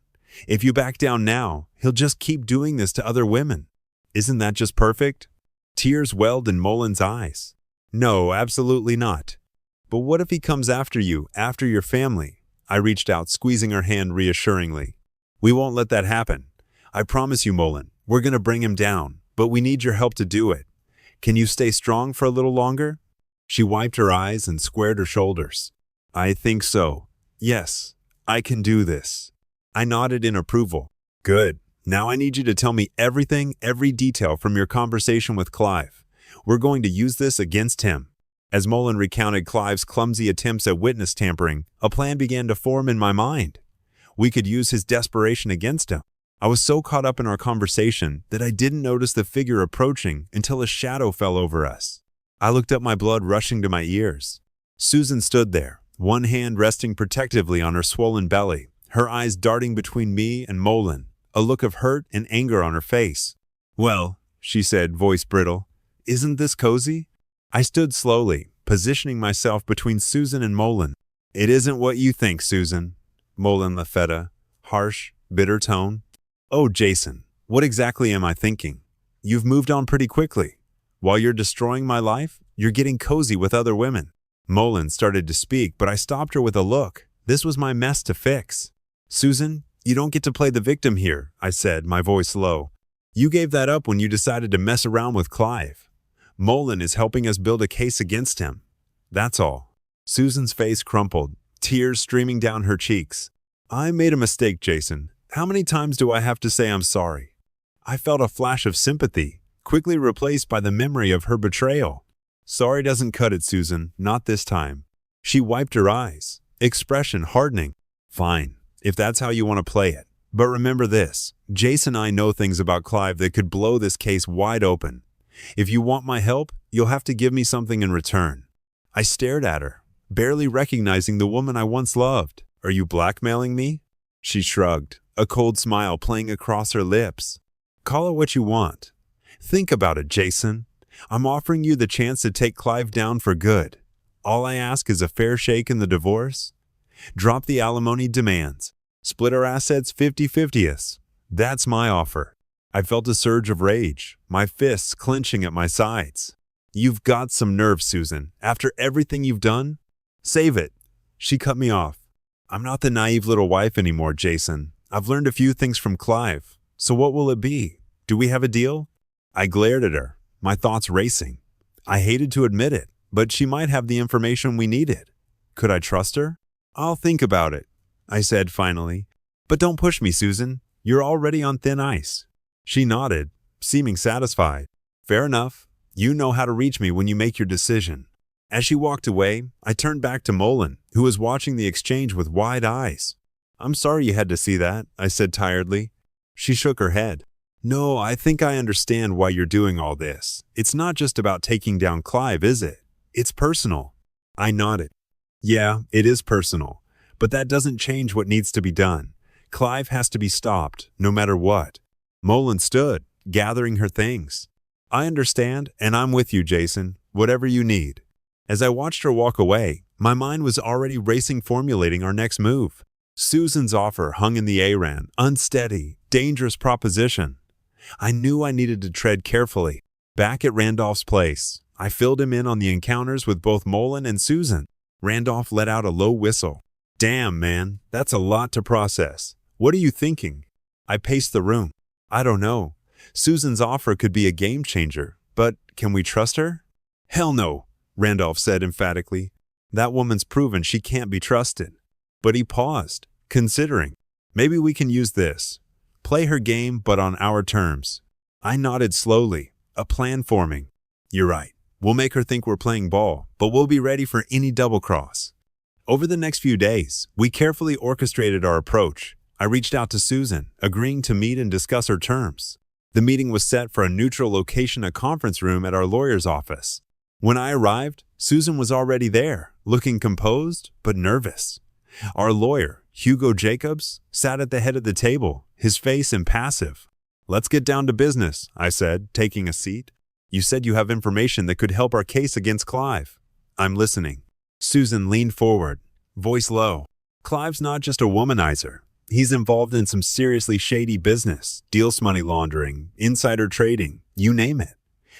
If you back down now, he'll just keep doing this to other women. Isn't that just perfect? Tears welled in Molin's eyes. No, absolutely not. But what if he comes after you, after your family? I reached out, squeezing her hand reassuringly. We won't let that happen. I promise you, Molin, we're going to bring him down, but we need your help to do it. Can you stay strong for a little longer? She wiped her eyes and squared her shoulders. I think so. Yes, I can do this. I nodded in approval. Good. Now I need you to tell me everything, every detail from your conversation with Clive. We're going to use this against him. As Molin recounted Clive's clumsy attempts at witness tampering, a plan began to form in my mind. We could use his desperation against him. I was so caught up in our conversation that I didn't notice the figure approaching until a shadow fell over us. I looked up, my blood rushing to my ears. Susan stood there, one hand resting protectively on her swollen belly, her eyes darting between me and Molin, a look of hurt and anger on her face. "Well," she said, voice brittle, "isn't this cozy?" I stood slowly, positioning myself between Susan and Molin. "It isn't what you think, Susan." Molin Lafetta, harsh, bitter tone. "Oh, Jason, what exactly am I thinking? You've moved on pretty quickly. While you're destroying my life, you're getting cozy with other women." Molin started to speak, but I stopped her with a look. This was my mess to fix. "Susan, you don't get to play the victim here," I said, my voice low. "You gave that up when you decided to mess around with Clive. Molin is helping us build a case against him. That's all." Susan's face crumpled, tears streaming down her cheeks. "I made a mistake, Jason. How many times do I have to say I'm sorry?" I felt a flash of sympathy, quickly replaced by the memory of her betrayal. "Sorry doesn't cut it, Susan, not this time." She wiped her eyes, expression hardening. "Fine, if that's how you want to play it. But remember this, Jason and I know things about Clive that could blow this case wide open. If you want my help, you'll have to give me something in return." I stared at her, barely recognizing the woman I once loved. "Are you blackmailing me?" She shrugged, a cold smile playing across her lips. "Call it what you want. Think about it, Jason. I'm offering you the chance to take Clive down for good. All I ask is a fair shake in the divorce. Drop the alimony demands. Split our assets 50-50. That's my offer." I felt a surge of rage, my fists clenching at my sides. "You've got some nerve, Susan. After everything you've done? Save it." She cut me off. "I'm not the naive little wife anymore, Jason. I've learned a few things from Clive. So what will it be? Do we have a deal?" I glared at her, my thoughts racing. I hated to admit it, but she might have the information we needed. Could I trust her? "I'll think about it," I said finally. "But don't push me, Susan. You're already on thin ice." She nodded, seeming satisfied. "Fair enough. You know how to reach me when you make your decision." As she walked away, I turned back to Molin, who was watching the exchange with wide eyes. "I'm sorry you had to see that," I said tiredly. She shook her head. "No, I think I understand why you're doing all this. It's not just about taking down Clive, is it? It's personal." I nodded. "Yeah, it is personal. But that doesn't change what needs to be done. Clive has to be stopped, no matter what." Molin stood, gathering her things. "I understand, and I'm with you, Jason, whatever you need." As I watched her walk away, my mind was already racing, formulating our next move. Susan's offer hung in the air, unsteady, dangerous proposition. I knew I needed to tread carefully. Back at Randolph's place, I filled him in on the encounters with both Molin and Susan. Randolph let out a low whistle. "Damn, man, that's a lot to process. What are you thinking?" I paced the room. "I don't know. Susan's offer could be a game changer, but can we trust her?" "Hell no," Randolph said emphatically. "That woman's proven she can't be trusted." But he paused, considering. "Maybe we can use this. Play her game, but on our terms." I nodded slowly, a plan forming. "You're right. We'll make her think we're playing ball, but we'll be ready for any double cross." Over the next few days, we carefully orchestrated our approach. I reached out to Susan, agreeing to meet and discuss her terms. The meeting was set for a neutral location, a conference room at our lawyer's office. When I arrived, Susan was already there, looking composed but nervous. Our lawyer, Hugo Jacobs, sat at the head of the table, his face impassive. "Let's get down to business," I said, taking a seat. "You said you have information that could help our case against Clive." "I'm listening." Susan leaned forward, voice low. "Clive's not just a womanizer. He's involved in some seriously shady business, deals money laundering, insider trading, you name it.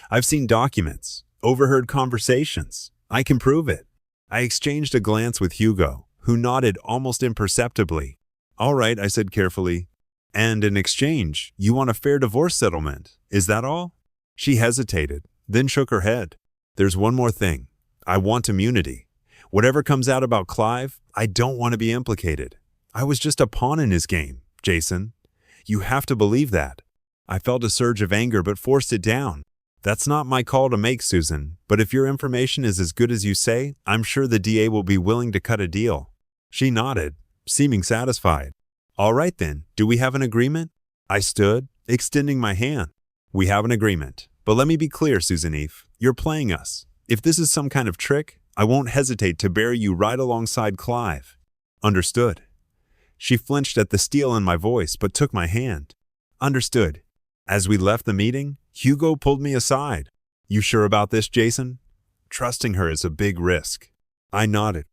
I've seen documents, overheard conversations. I can prove it." I exchanged a glance with Hugo, who nodded almost imperceptibly. "All right," I said carefully. "And in exchange, you want a fair divorce settlement. Is that all?" She hesitated, then shook her head. "There's one more thing. I want immunity. Whatever comes out about Clive, I don't want to be implicated. I was just a pawn in his game, Jason. You have to believe that." I felt a surge of anger but forced it down. "That's not my call to make, Susan, but if your information is as good as you say, I'm sure the DA will be willing to cut a deal." She nodded, seeming satisfied. "All right then, do we have an agreement?" I stood, extending my hand. "We have an agreement, but let me be clear, Susan Eve, you're playing us. If this is some kind of trick, I won't hesitate to bury you right alongside Clive." "Understood." She flinched at the steel in my voice but took my hand. Understood. As we left the meeting, Hugo pulled me aside. You sure about this, Jason? Trusting her is a big risk. I nodded.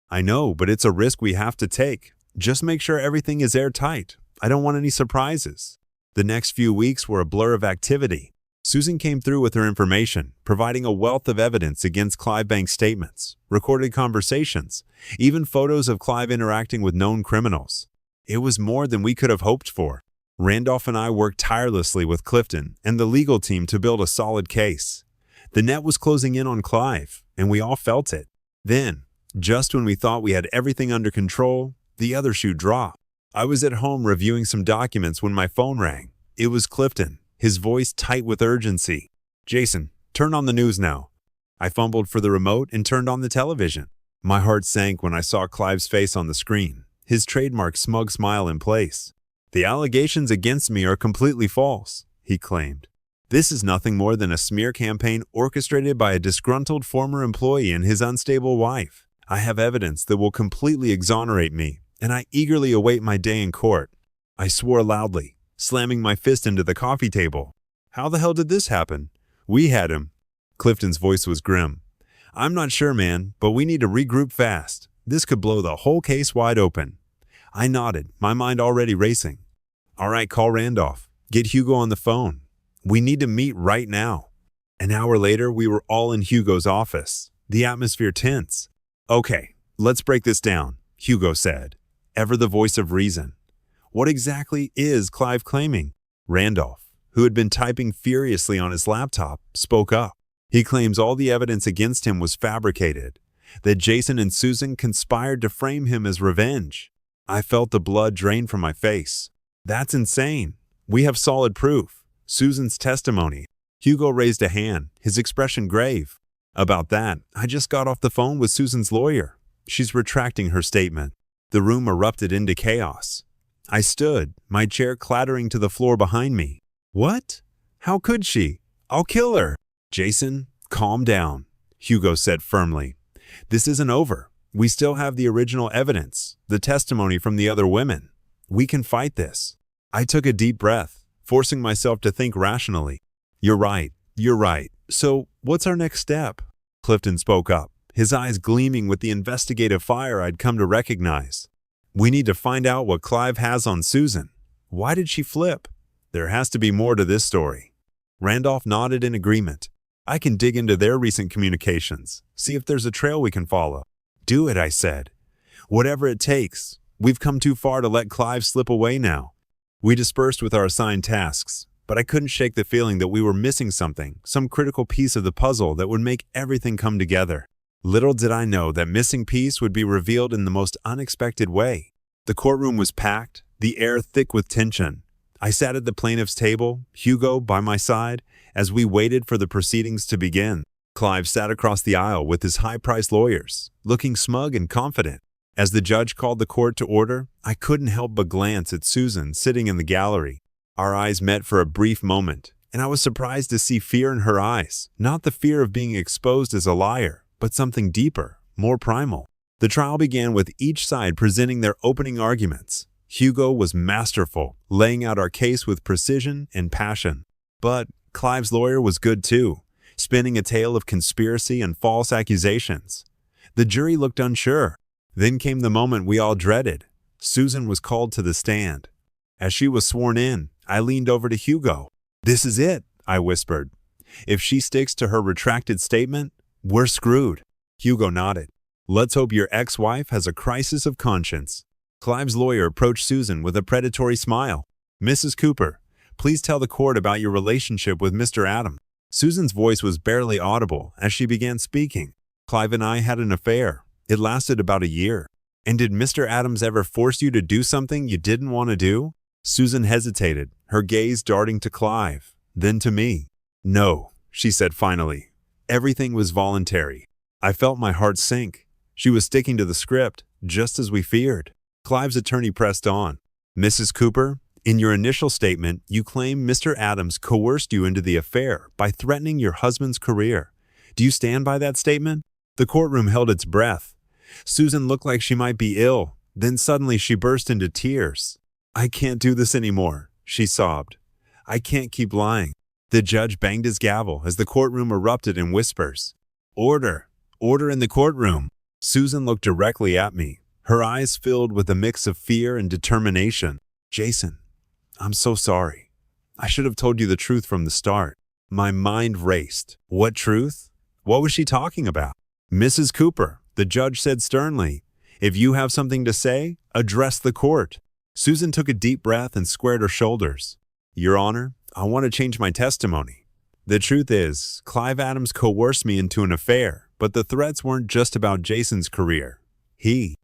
I know, but it's a risk we have to take. Just make sure everything is airtight. I don't want any surprises. The next few weeks were a blur of activity. Susan came through with her information, providing a wealth of evidence against Clive Bank's statements, recorded conversations, even photos of Clive interacting with known criminals. It was more than we could have hoped for. Randolph and I worked tirelessly with Clifton and the legal team to build a solid case. The net was closing in on Clive, and we all felt it. Then, just when we thought we had everything under control, the other shoe dropped. I was at home reviewing some documents when my phone rang. It was Clifton, his voice tight with urgency. Jason, turn on the news now. I fumbled for the remote and turned on the television. My heart sank when I saw Clive's face on the screen, his trademark smug smile in place. The allegations against me are completely false, he claimed. This is nothing more than a smear campaign orchestrated by a disgruntled former employee and his unstable wife. I have evidence that will completely exonerate me, and I eagerly await my day in court. I swore loudly, slamming my fist into the coffee table. How the hell did this happen? We had him. Clifton's voice was grim. I'm not sure, man, but we need to regroup fast. This could blow the whole case wide open. I nodded, my mind already racing. All right, call Randolph. Get Hugo on the phone. We need to meet right now. An hour later, we were all in Hugo's office, the atmosphere tense. Okay, let's break this down, Hugo said, ever the voice of reason. What exactly is Clive claiming? Randolph, who had been typing furiously on his laptop, spoke up. He claims all the evidence against him was fabricated, that Jason and Susan conspired to frame him as revenge. I felt the blood drain from my face. That's insane. We have solid proof. Susan's testimony. Hugo raised a hand, his expression grave. About that, I just got off the phone with Susan's lawyer. She's retracting her statement. The room erupted into chaos. I stood, my chair clattering to the floor behind me. What? How could she? I'll kill her. Jason, calm down, Hugo said firmly. This isn't over. We still have the original evidence, the testimony from the other women. We can fight this. I took a deep breath, forcing myself to think rationally. You're right. So, what's our next step? Clifton spoke up, his eyes gleaming with the investigative fire I'd come to recognize. We need to find out what Clive has on Susan. Why did she flip? There has to be more to this story. Randolph nodded in agreement. I can dig into their recent communications, see if there's a trail we can follow. Do it, I said. Whatever it takes. We've come too far to let Clive slip away now. We dispersed with our assigned tasks, but I couldn't shake the feeling that we were missing something, some critical piece of the puzzle that would make everything come together. Little did I know that missing piece would be revealed in the most unexpected way. The courtroom was packed, the air thick with tension. I sat at the plaintiff's table, Hugo by my side, as we waited for the proceedings to begin. Clive sat across the aisle with his high-priced lawyers, looking smug and confident. As the judge called the court to order, I couldn't help but glance at Susan sitting in the gallery. Our eyes met for a brief moment, and I was surprised to see fear in her eyes, not the fear of being exposed as a liar, but something deeper, more primal. The trial began with each side presenting their opening arguments. Hugo was masterful, laying out our case with precision and passion. But Clive's lawyer was good too, spinning a tale of conspiracy and false accusations. The jury looked unsure. Then came the moment we all dreaded. Susan was called to the stand. As she was sworn in, I leaned over to Hugo. This is it, I whispered. If she sticks to her retracted statement, we're screwed. Hugo nodded. Let's hope your ex-wife has a crisis of conscience. Clive's lawyer approached Susan with a predatory smile. Mrs. Cooper, please tell the court about your relationship with Mr. Adams. Susan's voice was barely audible as she began speaking. Clive and I had an affair. It lasted about a year. And did Mr. Adams ever force you to do something you didn't want to do? Susan hesitated, her gaze darting to Clive, then to me. No, she said finally. Everything was voluntary. I felt my heart sink. She was sticking to the script, just as we feared. Clive's attorney pressed on. Mrs. Cooper, in your initial statement, you claim Mr. Adams coerced you into the affair by threatening your husband's career. Do you stand by that statement? The courtroom held its breath. Susan looked like she might be ill. Then suddenly she burst into tears. "I can't do this anymore," she sobbed. "I can't keep lying." The judge banged his gavel as the courtroom erupted in whispers. "Order! Order in the courtroom!" Susan looked directly at me, her eyes filled with a mix of fear and determination. "Jason, I'm so sorry. I should have told you the truth from the start." My mind raced. What truth? What was she talking about? "Mrs. Cooper," the judge said sternly, "if you have something to say, address the court." Susan took a deep breath and squared her shoulders. "Your Honor, I want to change my testimony. The truth is, Clive Adams coerced me into an affair, but the threats weren't just about Jason's career. He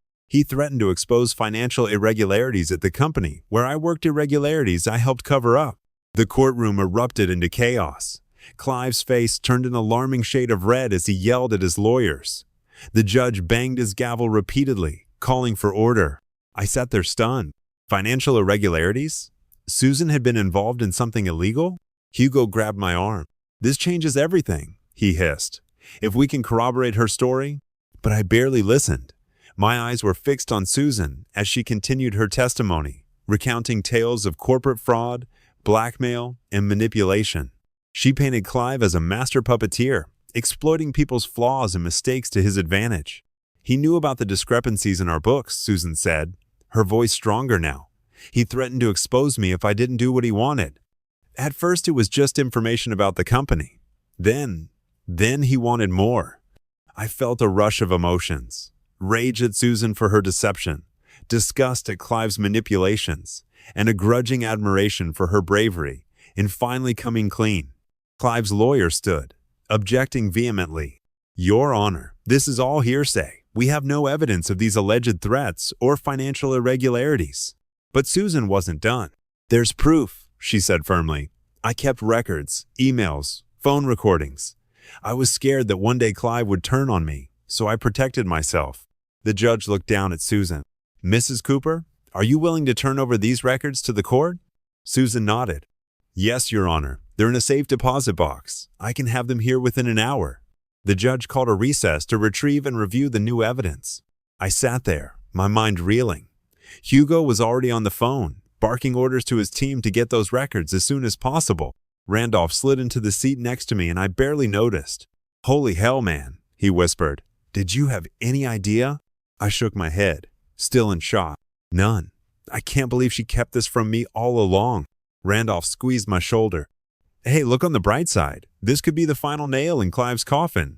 threatened to expose financial irregularities at the company where I worked, irregularities I helped cover up." The courtroom erupted into chaos. Clive's face turned an alarming shade of red as he yelled at his lawyers. The judge banged his gavel repeatedly, calling for order. I sat there stunned. Financial irregularities? Susan had been involved in something illegal? Hugo grabbed my arm. "This changes everything," he hissed. "If we can corroborate her story." But I barely listened. My eyes were fixed on Susan as she continued her testimony, recounting tales of corporate fraud, blackmail, and manipulation. She painted Clive as a master puppeteer, exploiting people's flaws and mistakes to his advantage. "He knew about the discrepancies in our books," Susan said, her voice stronger now. "He threatened to expose me if I didn't do what he wanted. At first it was just information about the company. Then he wanted more." I felt a rush of emotions. Rage at Susan for her deception, disgust at Clive's manipulations, and a grudging admiration for her bravery in finally coming clean. Clive's lawyer stood, objecting vehemently. "Your Honor, this is all hearsay. We have no evidence of these alleged threats or financial irregularities." But Susan wasn't done. "There's proof," she said firmly. "I kept records, emails, phone recordings. I was scared that one day Clive would turn on me, so I protected myself." The judge looked down at Susan. "Mrs. Cooper, are you willing to turn over these records to the court?" Susan nodded. "Yes, Your Honor. They're in a safe deposit box. I can have them here within an hour." The judge called a recess to retrieve and review the new evidence. I sat there, my mind reeling. Hugo was already on the phone, barking orders to his team to get those records as soon as possible. Randolph slid into the seat next to me and I barely noticed. "Holy hell, man," he whispered. "Did you have any idea?" I shook my head, still in shock. "None. I can't believe she kept this from me all along." Randolph squeezed my shoulder. "Hey, look on the bright side. This could be the final nail in Clive's coffin."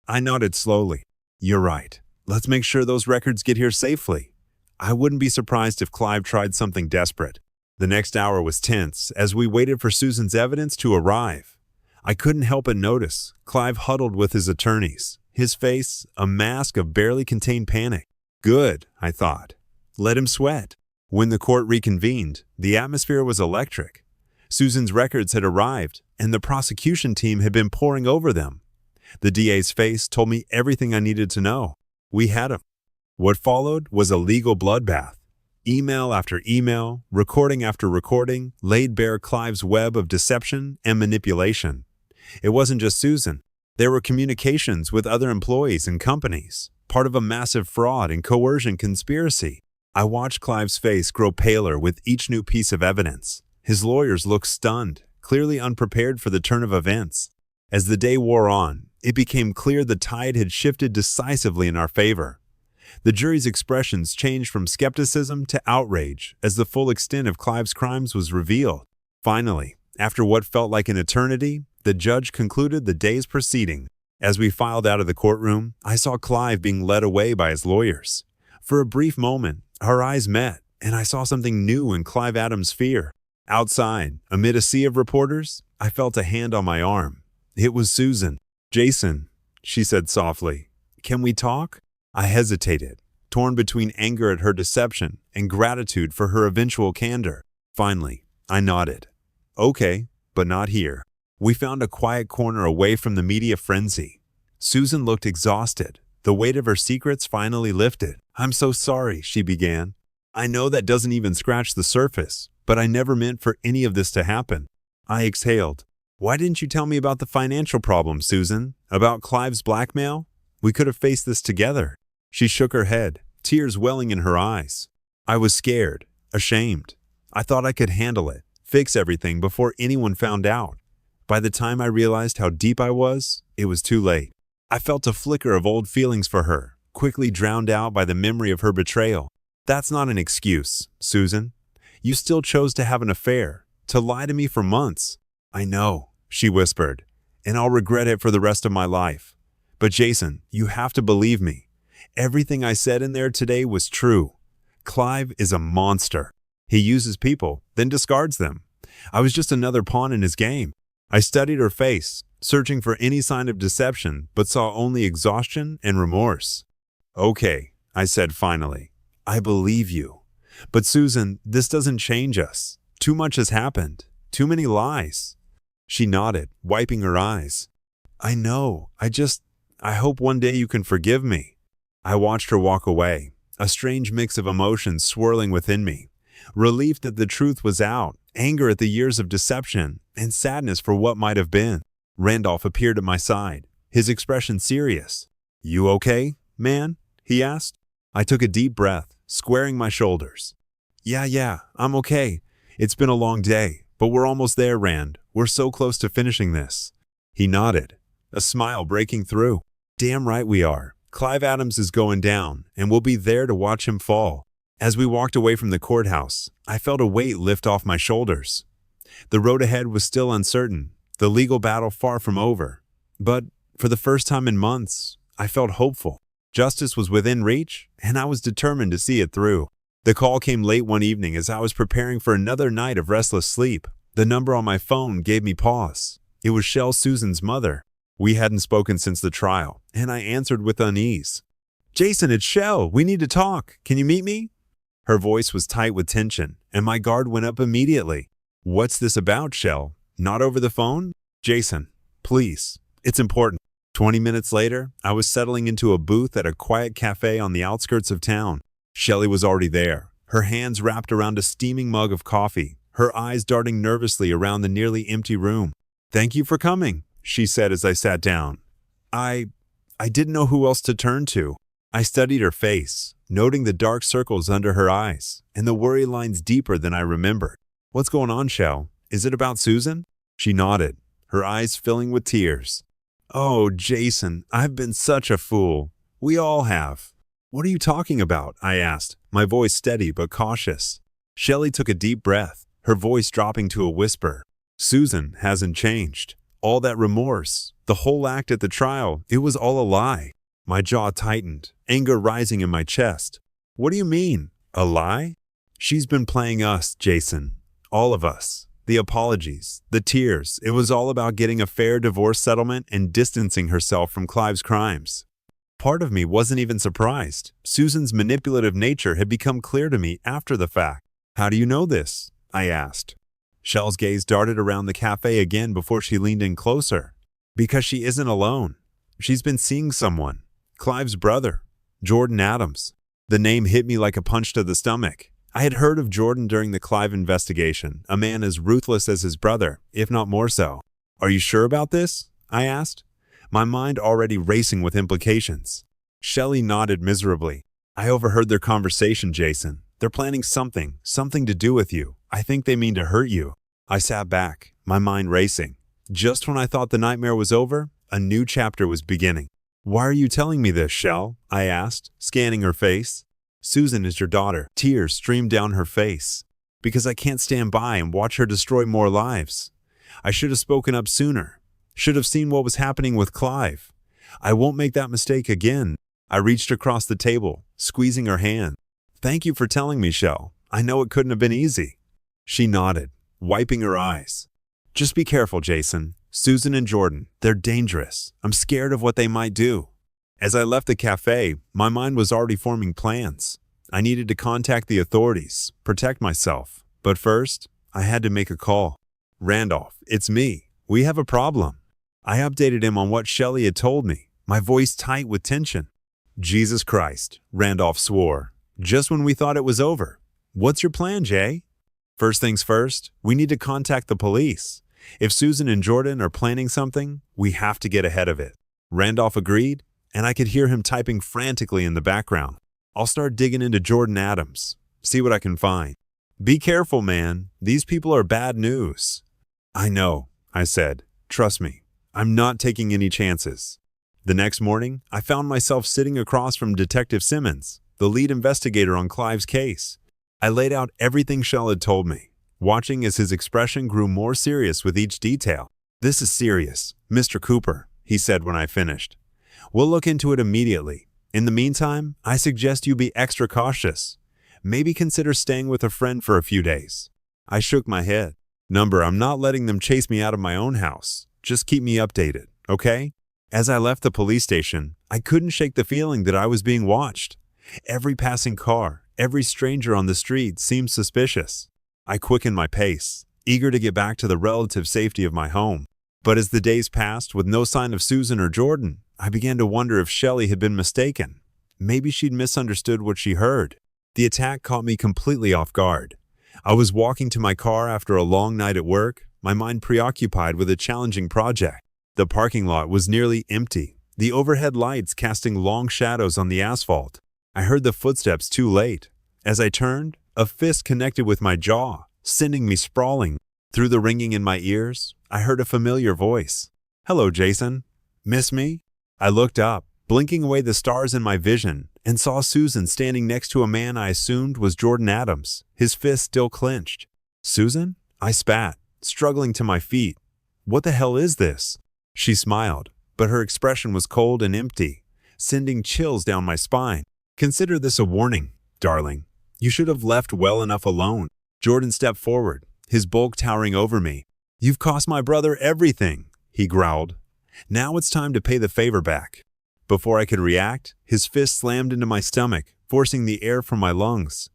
I nodded slowly. "You're right. Let's make sure those records get here safely." I wouldn't be surprised if Clive tried something desperate. The next hour was tense as we waited for Susan's evidence to arrive. I couldn't help but notice Clive huddled with his attorneys, his face a mask of barely contained panic. Good, I thought. Let him sweat. When the court reconvened, the atmosphere was electric. Susan's records had arrived, and the prosecution team had been poring over them. The DA's face told me everything I needed to know. We had him. What followed was a legal bloodbath. Email after email, recording after recording, laid bare Clive's web of deception and manipulation. It wasn't just Susan. There were communications with other employees and companies, part of a massive fraud and coercion conspiracy. I watched Clive's face grow paler with each new piece of evidence. His lawyers looked stunned, clearly unprepared for the turn of events. As the day wore on, it became clear the tide had shifted decisively in our favor. The jury's expressions changed from skepticism to outrage as the full extent of Clive's crimes was revealed. Finally, after what felt like an eternity, the judge concluded the day's proceeding. As we filed out of the courtroom, I saw Clive being led away by his lawyers. For a brief moment, our eyes met, and I saw something new in Clive Adams' fear. Outside, amid a sea of reporters, I felt a hand on my arm. It was Susan. "Jason," she said softly, "can we talk?" I hesitated, torn between anger at her deception and gratitude for her eventual candor. Finally, I nodded. "Okay, but not here." We found a quiet corner away from the media frenzy. Susan looked exhausted. The weight of her secrets finally lifted. "I'm so sorry," she began. "I know that doesn't even scratch the surface, but I never meant for any of this to happen." I exhaled. "Why didn't you tell me about the financial problem, Susan? About Clive's blackmail? We could have faced this together." She shook her head. tears welling in her eyes. I was scared, ashamed. I thought I could handle it, fix everything before anyone found out. By the time I realized how deep I was, it was too late. I felt a flicker of old feelings for her, quickly drowned out by the memory of her betrayal. That's not an excuse, Susan. You still chose to have an affair, to lie to me for months. I know, she whispered, and I'll regret it for the rest of my life. But Jason, you have to believe me. Everything I said in there today was true. Clive is a monster. He uses people, then discards them. I was just another pawn in his game. I studied her face, searching for any sign of deception, but saw only exhaustion and remorse. Okay, I said finally. I believe you. But Susan, this doesn't change us. Too much has happened. Too many lies. She nodded, wiping her eyes. I know. I hope one day you can forgive me. I watched her walk away, a strange mix of emotions swirling within me. Relief that the truth was out, anger at the years of deception, and sadness for what might have been. Randolph appeared at my side, his expression serious. You okay, man? He asked. I took a deep breath, squaring my shoulders. Yeah, I'm okay. It's been a long day, but we're almost there, Rand. We're so close to finishing this. He nodded, a smile breaking through. Damn right we are. Clive Adams is going down, and we'll be there to watch him fall. As we walked away from the courthouse, I felt a weight lift off my shoulders. The road ahead was still uncertain, the legal battle far from over. But for the first time in months, I felt hopeful. Justice was within reach, and I was determined to see it through. The call came late one evening as I was preparing for another night of restless sleep. The number on my phone gave me pause. It was Shell Susan's mother. We hadn't spoken since the trial, and I answered with unease. Jason, it's Shell. We need to talk. Can you meet me? Her voice was tight with tension, and my guard went up immediately. What's this about, Shell? Not over the phone? Jason, please. It's important. 20 minutes later, I was settling into a booth at a quiet cafe on the outskirts of town. Shelley was already there, her hands wrapped around a steaming mug of coffee, her eyes darting nervously around the nearly empty room. Thank you for coming, she said as I sat down. I didn't know who else to turn to. I studied her face, noting the dark circles under her eyes and the worry lines deeper than I remembered. What's going on, Shell? Is it about Susan? She nodded, her eyes filling with tears. Oh, Jason, I've been such a fool. We all have. What are you talking about? I asked, my voice steady but cautious. Shelley took a deep breath, her voice dropping to a whisper. Susan hasn't changed. All that remorse, the whole act at the trial, it was all a lie. My jaw tightened, anger rising in my chest. What do you mean? A lie? She's been playing us, Jason. All of us. The apologies, the tears, it was all about getting a fair divorce settlement and distancing herself from Clive's crimes. Part of me wasn't even surprised. Susan's manipulative nature had become clear to me after the fact. How do you know this? I asked. Shell's gaze darted around the cafe again before she leaned in closer. Because she isn't alone. She's been seeing someone. Clive's brother, Jordan Adams. The name hit me like a punch to the stomach. I had heard of Jordan during the Clive investigation, a man as ruthless as his brother, if not more so. Are you sure about this? I asked, my mind already racing with implications. Shelley nodded miserably. I overheard their conversation, Jason. They're planning something to do with you. I think they mean to hurt you. I sat back, my mind racing. Just when I thought the nightmare was over, a new chapter was beginning. Why are you telling me this, Shell? I asked, scanning her face. Susan is your daughter. Tears streamed down her face. Because I can't stand by and watch her destroy more lives. I should have spoken up sooner. Should have seen what was happening with Clive. I won't make that mistake again. I reached across the table, squeezing her hand. Thank you for telling me, Shell. I know it couldn't have been easy. She nodded, wiping her eyes. Just be careful, Jason. Susan and Jordan, they're dangerous. I'm scared of what they might do. As I left the cafe, my mind was already forming plans. I needed to contact the authorities, protect myself. But first, I had to make a call. Randolph, it's me. We have a problem. I updated him on what Shelley had told me, my voice tight with tension. Jesus Christ, Randolph swore. Just when we thought it was over. What's your plan, Jay? First things first, we need to contact the police. If Susan and Jordan are planning something, we have to get ahead of it. Randolph agreed, and I could hear him typing frantically in the background. I'll start digging into Jordan Adams, see what I can find. Be careful, man. These people are bad news. I know, I said. Trust me, I'm not taking any chances. The next morning, I found myself sitting across from Detective Simmons, the lead investigator on Clive's case. I laid out everything Shell had told me, watching as his expression grew more serious with each detail. This is serious, Mr. Cooper, he said when I finished. We'll look into it immediately. In the meantime, I suggest you be extra cautious. Maybe consider staying with a friend for a few days. I shook my head. I'm not letting them chase me out of my own house. Just keep me updated, okay? As I left the police station, I couldn't shake the feeling that I was being watched. Every passing car, every stranger on the street seemed suspicious. I quickened my pace, eager to get back to the relative safety of my home. But as the days passed with no sign of Susan or Jordan, I began to wonder if Shelley had been mistaken. Maybe she'd misunderstood what she heard. The attack caught me completely off guard. I was walking to my car after a long night at work, my mind preoccupied with a challenging project. The parking lot was nearly empty, the overhead lights casting long shadows on the asphalt. I heard the footsteps too late. As I turned, a fist connected with my jaw, sending me sprawling. Through the ringing in my ears, I heard a familiar voice. Hello, Jason. Miss me? I looked up, blinking away the stars in my vision, and saw Susan standing next to a man I assumed was Jordan Adams, his fist still clenched. Susan? I spat, struggling to my feet. What the hell is this? She smiled, but her expression was cold and empty, sending chills down my spine. Consider this a warning, darling. You should have left well enough alone. Jordan stepped forward, his bulk towering over me. You've cost my brother everything, he growled. Now it's time to pay the favor back. Before I could react, his fist slammed into my stomach, forcing the air from my lungs.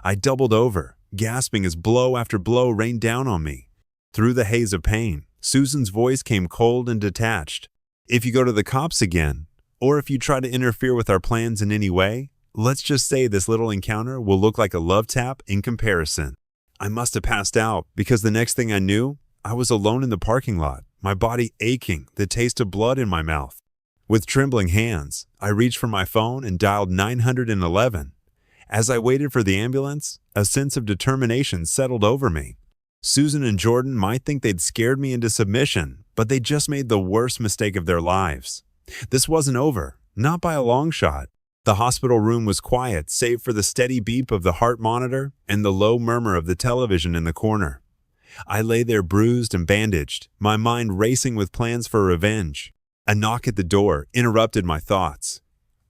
I doubled over, gasping as blow after blow rained down on me. Through the haze of pain, Susan's voice came cold and detached. If you go to the cops again, or if you try to interfere with our plans in any way, let's just say this little encounter will look like a love tap in comparison. I must have passed out because the next thing I knew, I was alone in the parking lot, my body aching, the taste of blood in my mouth. With trembling hands, I reached for my phone and dialed 911. As I waited for the ambulance, a sense of determination settled over me. Susan and Jordan might think they'd scared me into submission, but they just made the worst mistake of their lives. This wasn't over, not by a long shot. The hospital room was quiet, save for the steady beep of the heart monitor and the low murmur of the television in the corner. I lay there bruised and bandaged, my mind racing with plans for revenge. A knock at the door interrupted my thoughts.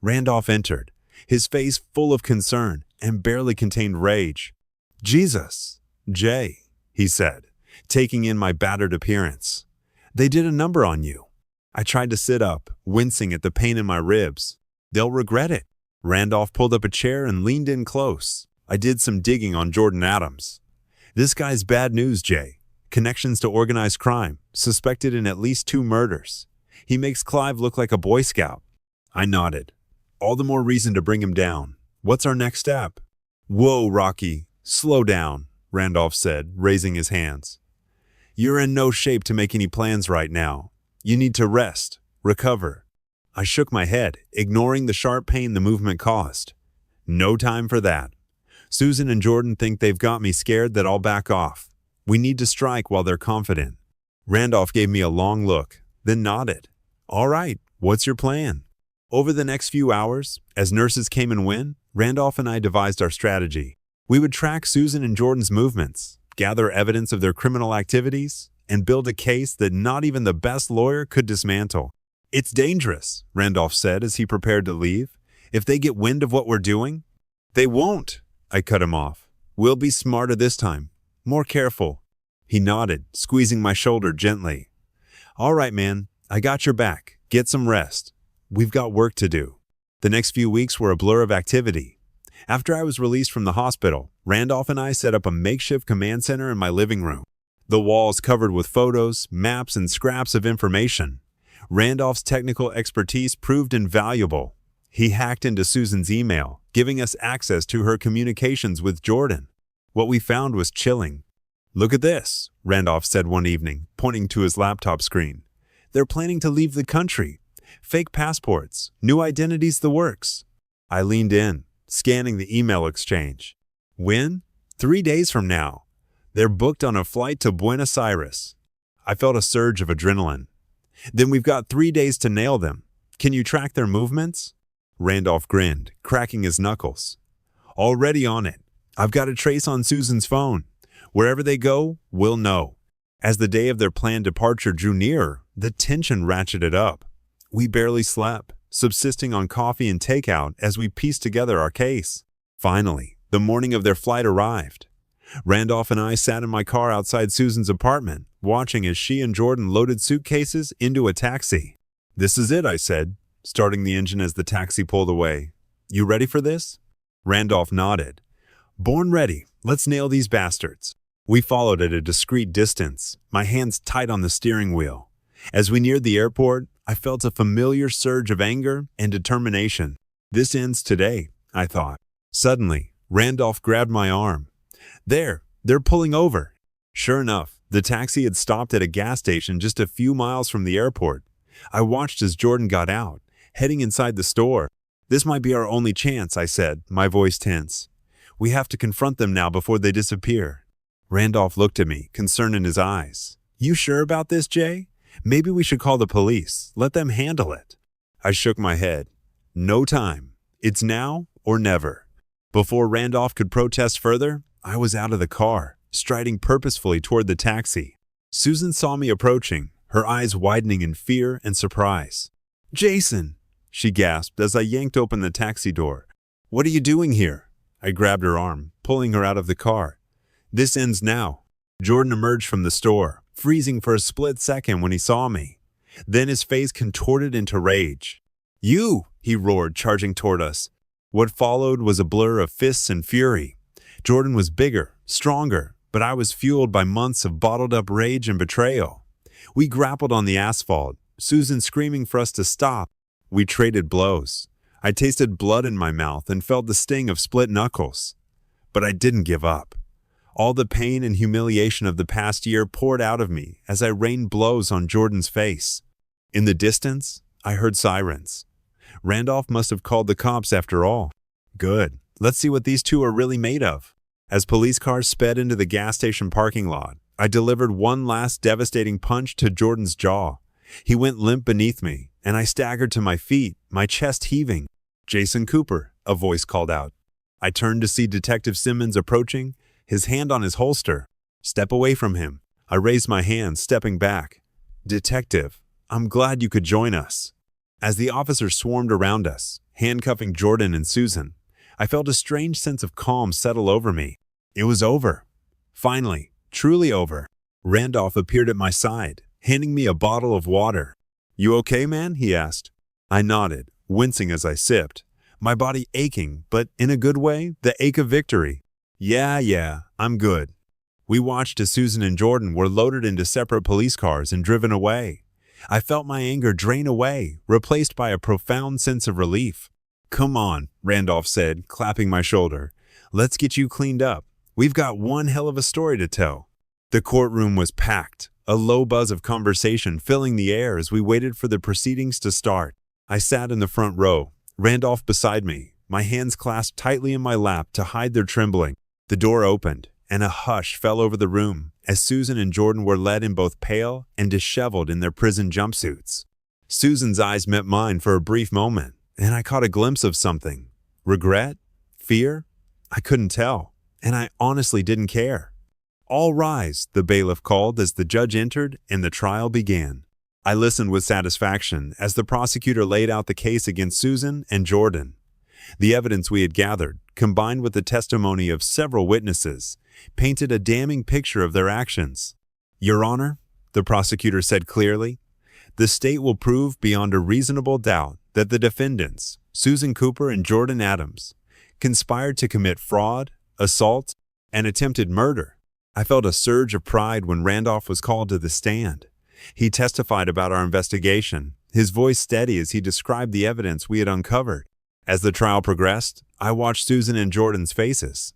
Randolph entered, his face full of concern and barely contained rage. Jesus, Jay, he said, taking in my battered appearance. They did a number on you. I tried to sit up, wincing at the pain in my ribs. They'll regret it. Randolph pulled up a chair and leaned in close. I did some digging on Jordan Adams. This guy's bad news, Jay. Connections to organized crime, suspected in at least 2 murders. He makes Clive look like a Boy Scout. I nodded. All the more reason to bring him down. What's our next step? Whoa, Rocky. Slow down, Randolph said, raising his hands. You're in no shape to make any plans right now. You need to rest, recover. I shook my head, ignoring the sharp pain the movement caused. No time for that. Susan and Jordan think they've got me scared that I'll back off. We need to strike while they're confident. Randolph gave me a long look, then nodded. All right, what's your plan? Over the next few hours, as nurses came and went, Randolph and I devised our strategy. We would track Susan and Jordan's movements, gather evidence of their criminal activities, and build a case that not even the best lawyer could dismantle. It's dangerous, Randolph said as he prepared to leave. If they get wind of what we're doing, they won't. I cut him off. We'll be smarter this time, more careful. He nodded, squeezing my shoulder gently. All right, man, I got your back. Get some rest. We've got work to do. The next few weeks were a blur of activity. After I was released from the hospital, Randolph and I set up a makeshift command center in my living room. The walls covered with photos, maps, and scraps of information. Randolph's technical expertise proved invaluable. He hacked into Susan's email, giving us access to her communications with Jordan. What we found was chilling. Look at this, Randolph said one evening, pointing to his laptop screen. They're planning to leave the country. Fake passports, new identities, the works. I leaned in, scanning the email exchange. When? 3 days from now. They're booked on a flight to Buenos Aires. I felt a surge of adrenaline. Then we've got 3 days to nail them. Can you track their movements? Randolph grinned, cracking his knuckles. Already on it. I've got a trace on Susan's phone. Wherever they go, we'll know. As the day of their planned departure drew nearer, the tension ratcheted up. We barely slept, subsisting on coffee and takeout as we pieced together our case. Finally, the morning of their flight arrived. Randolph and I sat in my car outside Susan's apartment, watching as she and Jordan loaded suitcases into a taxi. "This is it," I said, starting the engine as the taxi pulled away. "You ready for this?" Randolph nodded. "Born ready. Let's nail these bastards." We followed at a discreet distance, my hands tight on the steering wheel. As we neared the airport, I felt a familiar surge of anger and determination. This ends today, I thought. Suddenly, Randolph grabbed my arm. They're pulling over." Sure enough, the taxi had stopped at a gas station just a few miles from the airport. I watched as Jordan got out, heading inside the store. "This might be our only chance," I said, my voice tense. "We have to confront them now before they disappear." Randolph looked at me, concern in his eyes. "You sure about this, Jay? Maybe we should call the police. Let them handle it." I shook my head. "No time. It's now or never." Before Randolph could protest further, I was out of the car, striding purposefully toward the taxi. Susan saw me approaching, her eyes widening in fear and surprise. "Jason!" she gasped as I yanked open the taxi door. "What are you doing here?" I grabbed her arm, pulling her out of the car. "This ends now." Jordan emerged from the store, freezing for a split second when he saw me. Then his face contorted into rage. "You!" he roared, charging toward us. What followed was a blur of fists and fury. Jordan was bigger, stronger, but I was fueled by months of bottled-up rage and betrayal. We grappled on the asphalt, Susan screaming for us to stop. We traded blows. I tasted blood in my mouth and felt the sting of split knuckles. But I didn't give up. All the pain and humiliation of the past year poured out of me as I rained blows on Jordan's face. In the distance, I heard sirens. Randolph must have called the cops after all. Good. Let's see what these two are really made of. As police cars sped into the gas station parking lot, I delivered one last devastating punch to Jordan's jaw. He went limp beneath me, and I staggered to my feet, my chest heaving. "Jason Cooper," a voice called out. I turned to see Detective Simmons approaching, his hand on his holster. "Step away from him." I raised my hand, stepping back. "Detective, I'm glad you could join us." As the officers swarmed around us, handcuffing Jordan and Susan, I felt a strange sense of calm settle over me. It was over. Finally, truly over. Randolph appeared at my side, handing me a bottle of water. "You okay, man?" he asked. I nodded, wincing as I sipped, my body aching, but in a good way, the ache of victory. Yeah, I'm good." We watched as Susan and Jordan were loaded into separate police cars and driven away. I felt my anger drain away, replaced by a profound sense of relief. "Come on," Randolph said, clapping my shoulder. "Let's get you cleaned up. We've got one hell of a story to tell." The courtroom was packed, a low buzz of conversation filling the air as we waited for the proceedings to start. I sat in the front row, Randolph beside me, my hands clasped tightly in my lap to hide their trembling. The door opened, and a hush fell over the room as Susan and Jordan were led in both pale and disheveled in their prison jumpsuits. Susan's eyes met mine for a brief moment, and I caught a glimpse of something. Regret? Fear? I couldn't tell, and I honestly didn't care. "All rise," the bailiff called as the judge entered and the trial began. I listened with satisfaction as the prosecutor laid out the case against Susan and Jordan. The evidence we had gathered, combined with the testimony of several witnesses, painted a damning picture of their actions. "Your Honor," the prosecutor said clearly, "the state will prove beyond a reasonable doubt that the defendants, Susan Cooper and Jordan Adams, conspired to commit fraud, assault, and attempted murder." I felt a surge of pride when Randolph was called to the stand. He testified about our investigation, his voice steady as he described the evidence we had uncovered. As the trial progressed, I watched Susan and Jordan's faces.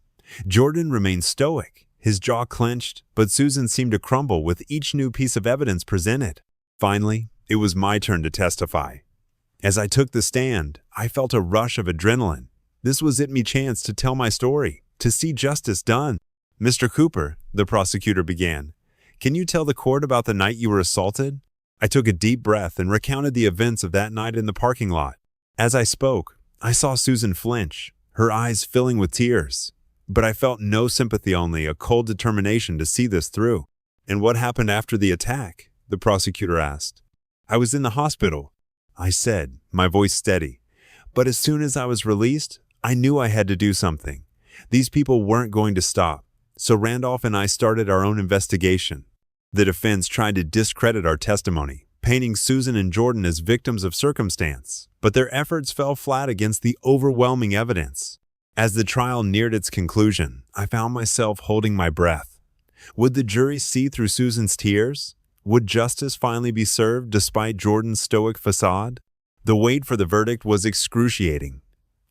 Jordan remained stoic, his jaw clenched, but Susan seemed to crumble with each new piece of evidence presented. Finally, it was my turn to testify. As I took the stand, I felt a rush of adrenaline. This was it me chance to tell my story, to see justice done. Mr. Cooper, the prosecutor began, can you tell the court about the night you were assaulted? I took a deep breath and recounted the events of that night in the parking lot. As I spoke, I saw Susan flinch, her eyes filling with tears. But I felt no sympathy, only a cold determination to see this through. And what happened after the attack? The prosecutor asked. I was in the hospital, I said, my voice steady. But as soon as I was released, I knew I had to do something. These people weren't going to stop. So Randolph and I started our own investigation. The defense tried to discredit our testimony, painting Susan and Jordan as victims of circumstance, but their efforts fell flat against the overwhelming evidence. As the trial neared its conclusion, I found myself holding my breath. Would the jury see through Susan's tears? Would justice finally be served despite Jordan's stoic facade? The wait for the verdict was excruciating.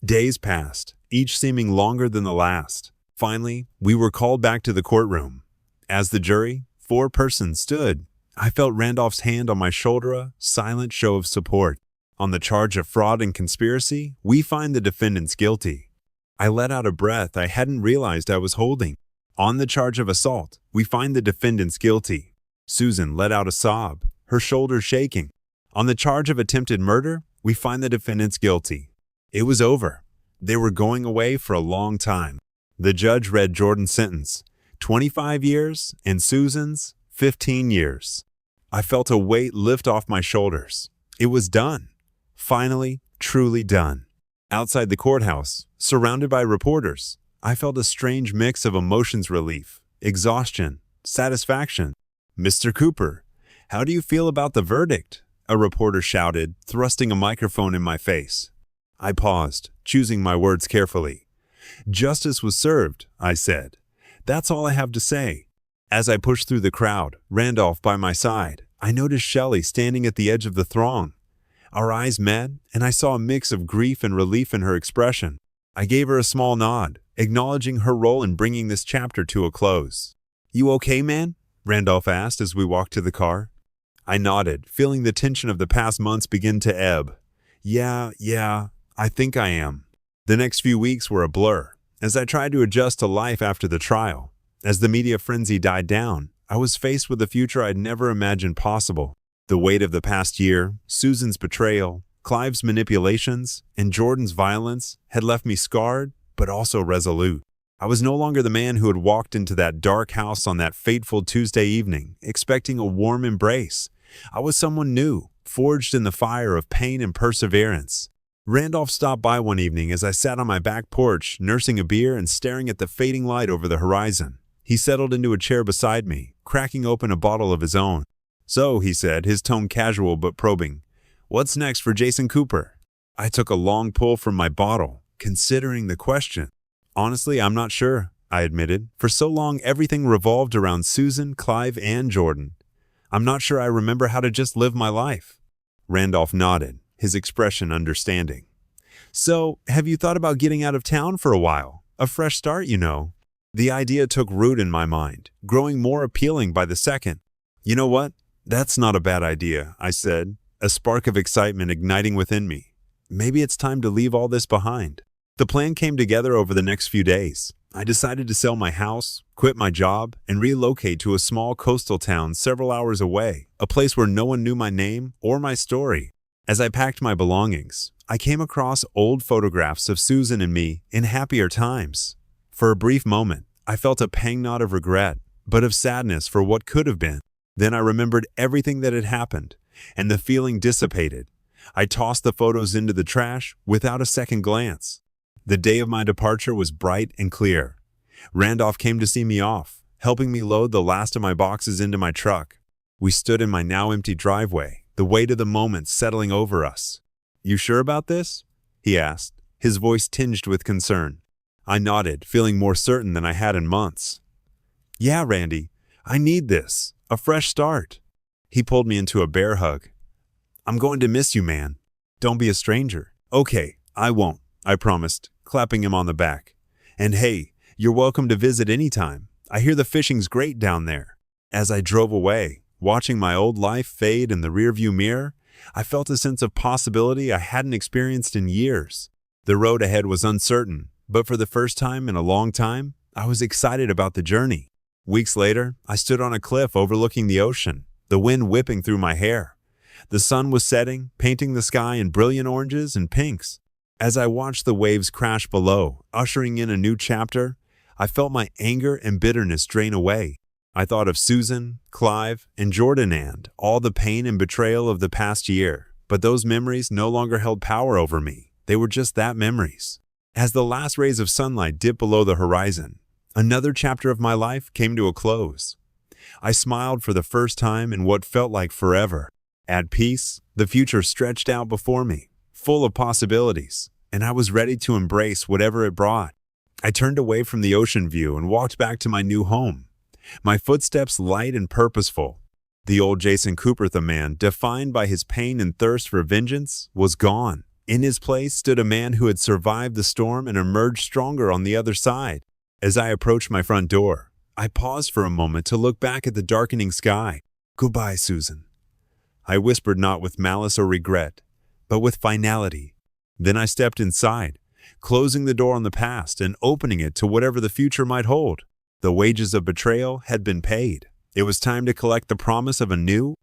Days passed, each seeming longer than the last. Finally, we were called back to the courtroom. As the jury, 4 persons stood. I felt Randolph's hand on my shoulder, a silent show of support. On the charge of fraud and conspiracy, we find the defendants guilty. I let out a breath I hadn't realized I was holding. On the charge of assault, we find the defendants guilty. Susan let out a sob, her shoulders shaking. On the charge of attempted murder, we find the defendants guilty. It was over. They were going away for a long time. The judge read Jordan's sentence, 25 years, and Susan's, 15 years. I felt a weight lift off my shoulders. It was done. Finally, truly done. Outside the courthouse, surrounded by reporters, I felt a strange mix of emotions: relief, exhaustion, satisfaction. Mr. Cooper, how do you feel about the verdict? A reporter shouted, thrusting a microphone in my face. I paused, choosing my words carefully. Justice was served, I said. That's all I have to say. As I pushed through the crowd, Randolph by my side, I noticed Shelley standing at the edge of the throng. Our eyes met, and I saw a mix of grief and relief in her expression. I gave her a small nod, acknowledging her role in bringing this chapter to a close. You okay, man? Randolph asked as we walked to the car. I nodded, feeling the tension of the past months begin to ebb. Yeah, I think I am. The next few weeks were a blur, as I tried to adjust to life after the trial. As the media frenzy died down, I was faced with a future I'd never imagined possible. The weight of the past year, Susan's betrayal, Clive's manipulations, and Jordan's violence had left me scarred, but also resolute. I was no longer the man who had walked into that dark house on that fateful Tuesday evening, expecting a warm embrace. I was someone new, forged in the fire of pain and perseverance. Randolph stopped by one evening as I sat on my back porch, nursing a beer and staring at the fading light over the horizon. He settled into a chair beside me, cracking open a bottle of his own. So, he said, his tone casual but probing, what's next for Jason Cooper? I took a long pull from my bottle, considering the question. Honestly, I'm not sure, I admitted. For so long, everything revolved around Susan, Clive, and Jordan. I'm not sure I remember how to just live my life. Randolph nodded, his expression understanding. So, have you thought about getting out of town for a while? A fresh start, you know. The idea took root in my mind, growing more appealing by the second. You know what? That's not a bad idea, I said, a spark of excitement igniting within me. Maybe it's time to leave all this behind. The plan came together over the next few days. I decided to sell my house, quit my job, and relocate to a small coastal town several hours away, a place where no one knew my name or my story. As I packed my belongings, I came across old photographs of Susan and me in happier times. For a brief moment, I felt a pang not of regret, but of sadness for what could have been. Then I remembered everything that had happened, and the feeling dissipated. I tossed the photos into the trash without a second glance. The day of my departure was bright and clear. Randolph came to see me off, helping me load the last of my boxes into my truck. We stood in my now empty driveway, the weight of the moment settling over us. You sure about this? He asked, his voice tinged with concern. I nodded, feeling more certain than I had in months. Yeah, Randy, I need this. A fresh start. He pulled me into a bear hug. I'm going to miss you, man. Don't be a stranger. Okay, I won't, I promised, clapping him on the back. And hey, you're welcome to visit anytime. I hear the fishing's great down there. As I drove away, watching my old life fade in the rearview mirror, I felt a sense of possibility I hadn't experienced in years. The road ahead was uncertain, but for the first time in a long time, I was excited about the journey. Weeks later, I stood on a cliff overlooking the ocean, the wind whipping through my hair. The sun was setting, painting the sky in brilliant oranges and pinks. As I watched the waves crash below, ushering in a new chapter, I felt my anger and bitterness drain away. I thought of Susan, Clive, and Jordan and all the pain and betrayal of the past year, but those memories no longer held power over me. They were just that, memories. As the last rays of sunlight dipped below the horizon, another chapter of my life came to a close. I smiled for the first time in what felt like forever. At peace, the future stretched out before me, full of possibilities, and I was ready to embrace whatever it brought. I turned away from the ocean view and walked back to my new home, my footsteps light and purposeful. The old Jason Cooper, man, defined by his pain and thirst for vengeance, was gone. In his place stood a man who had survived the storm and emerged stronger on the other side. As I approached my front door, I paused for a moment to look back at the darkening sky. "Goodbye, Susan," I whispered, not with malice or regret, but with finality. Then I stepped inside, closing the door on the past and opening it to whatever the future might hold. The wages of betrayal had been paid. It was time to collect the promise of a new,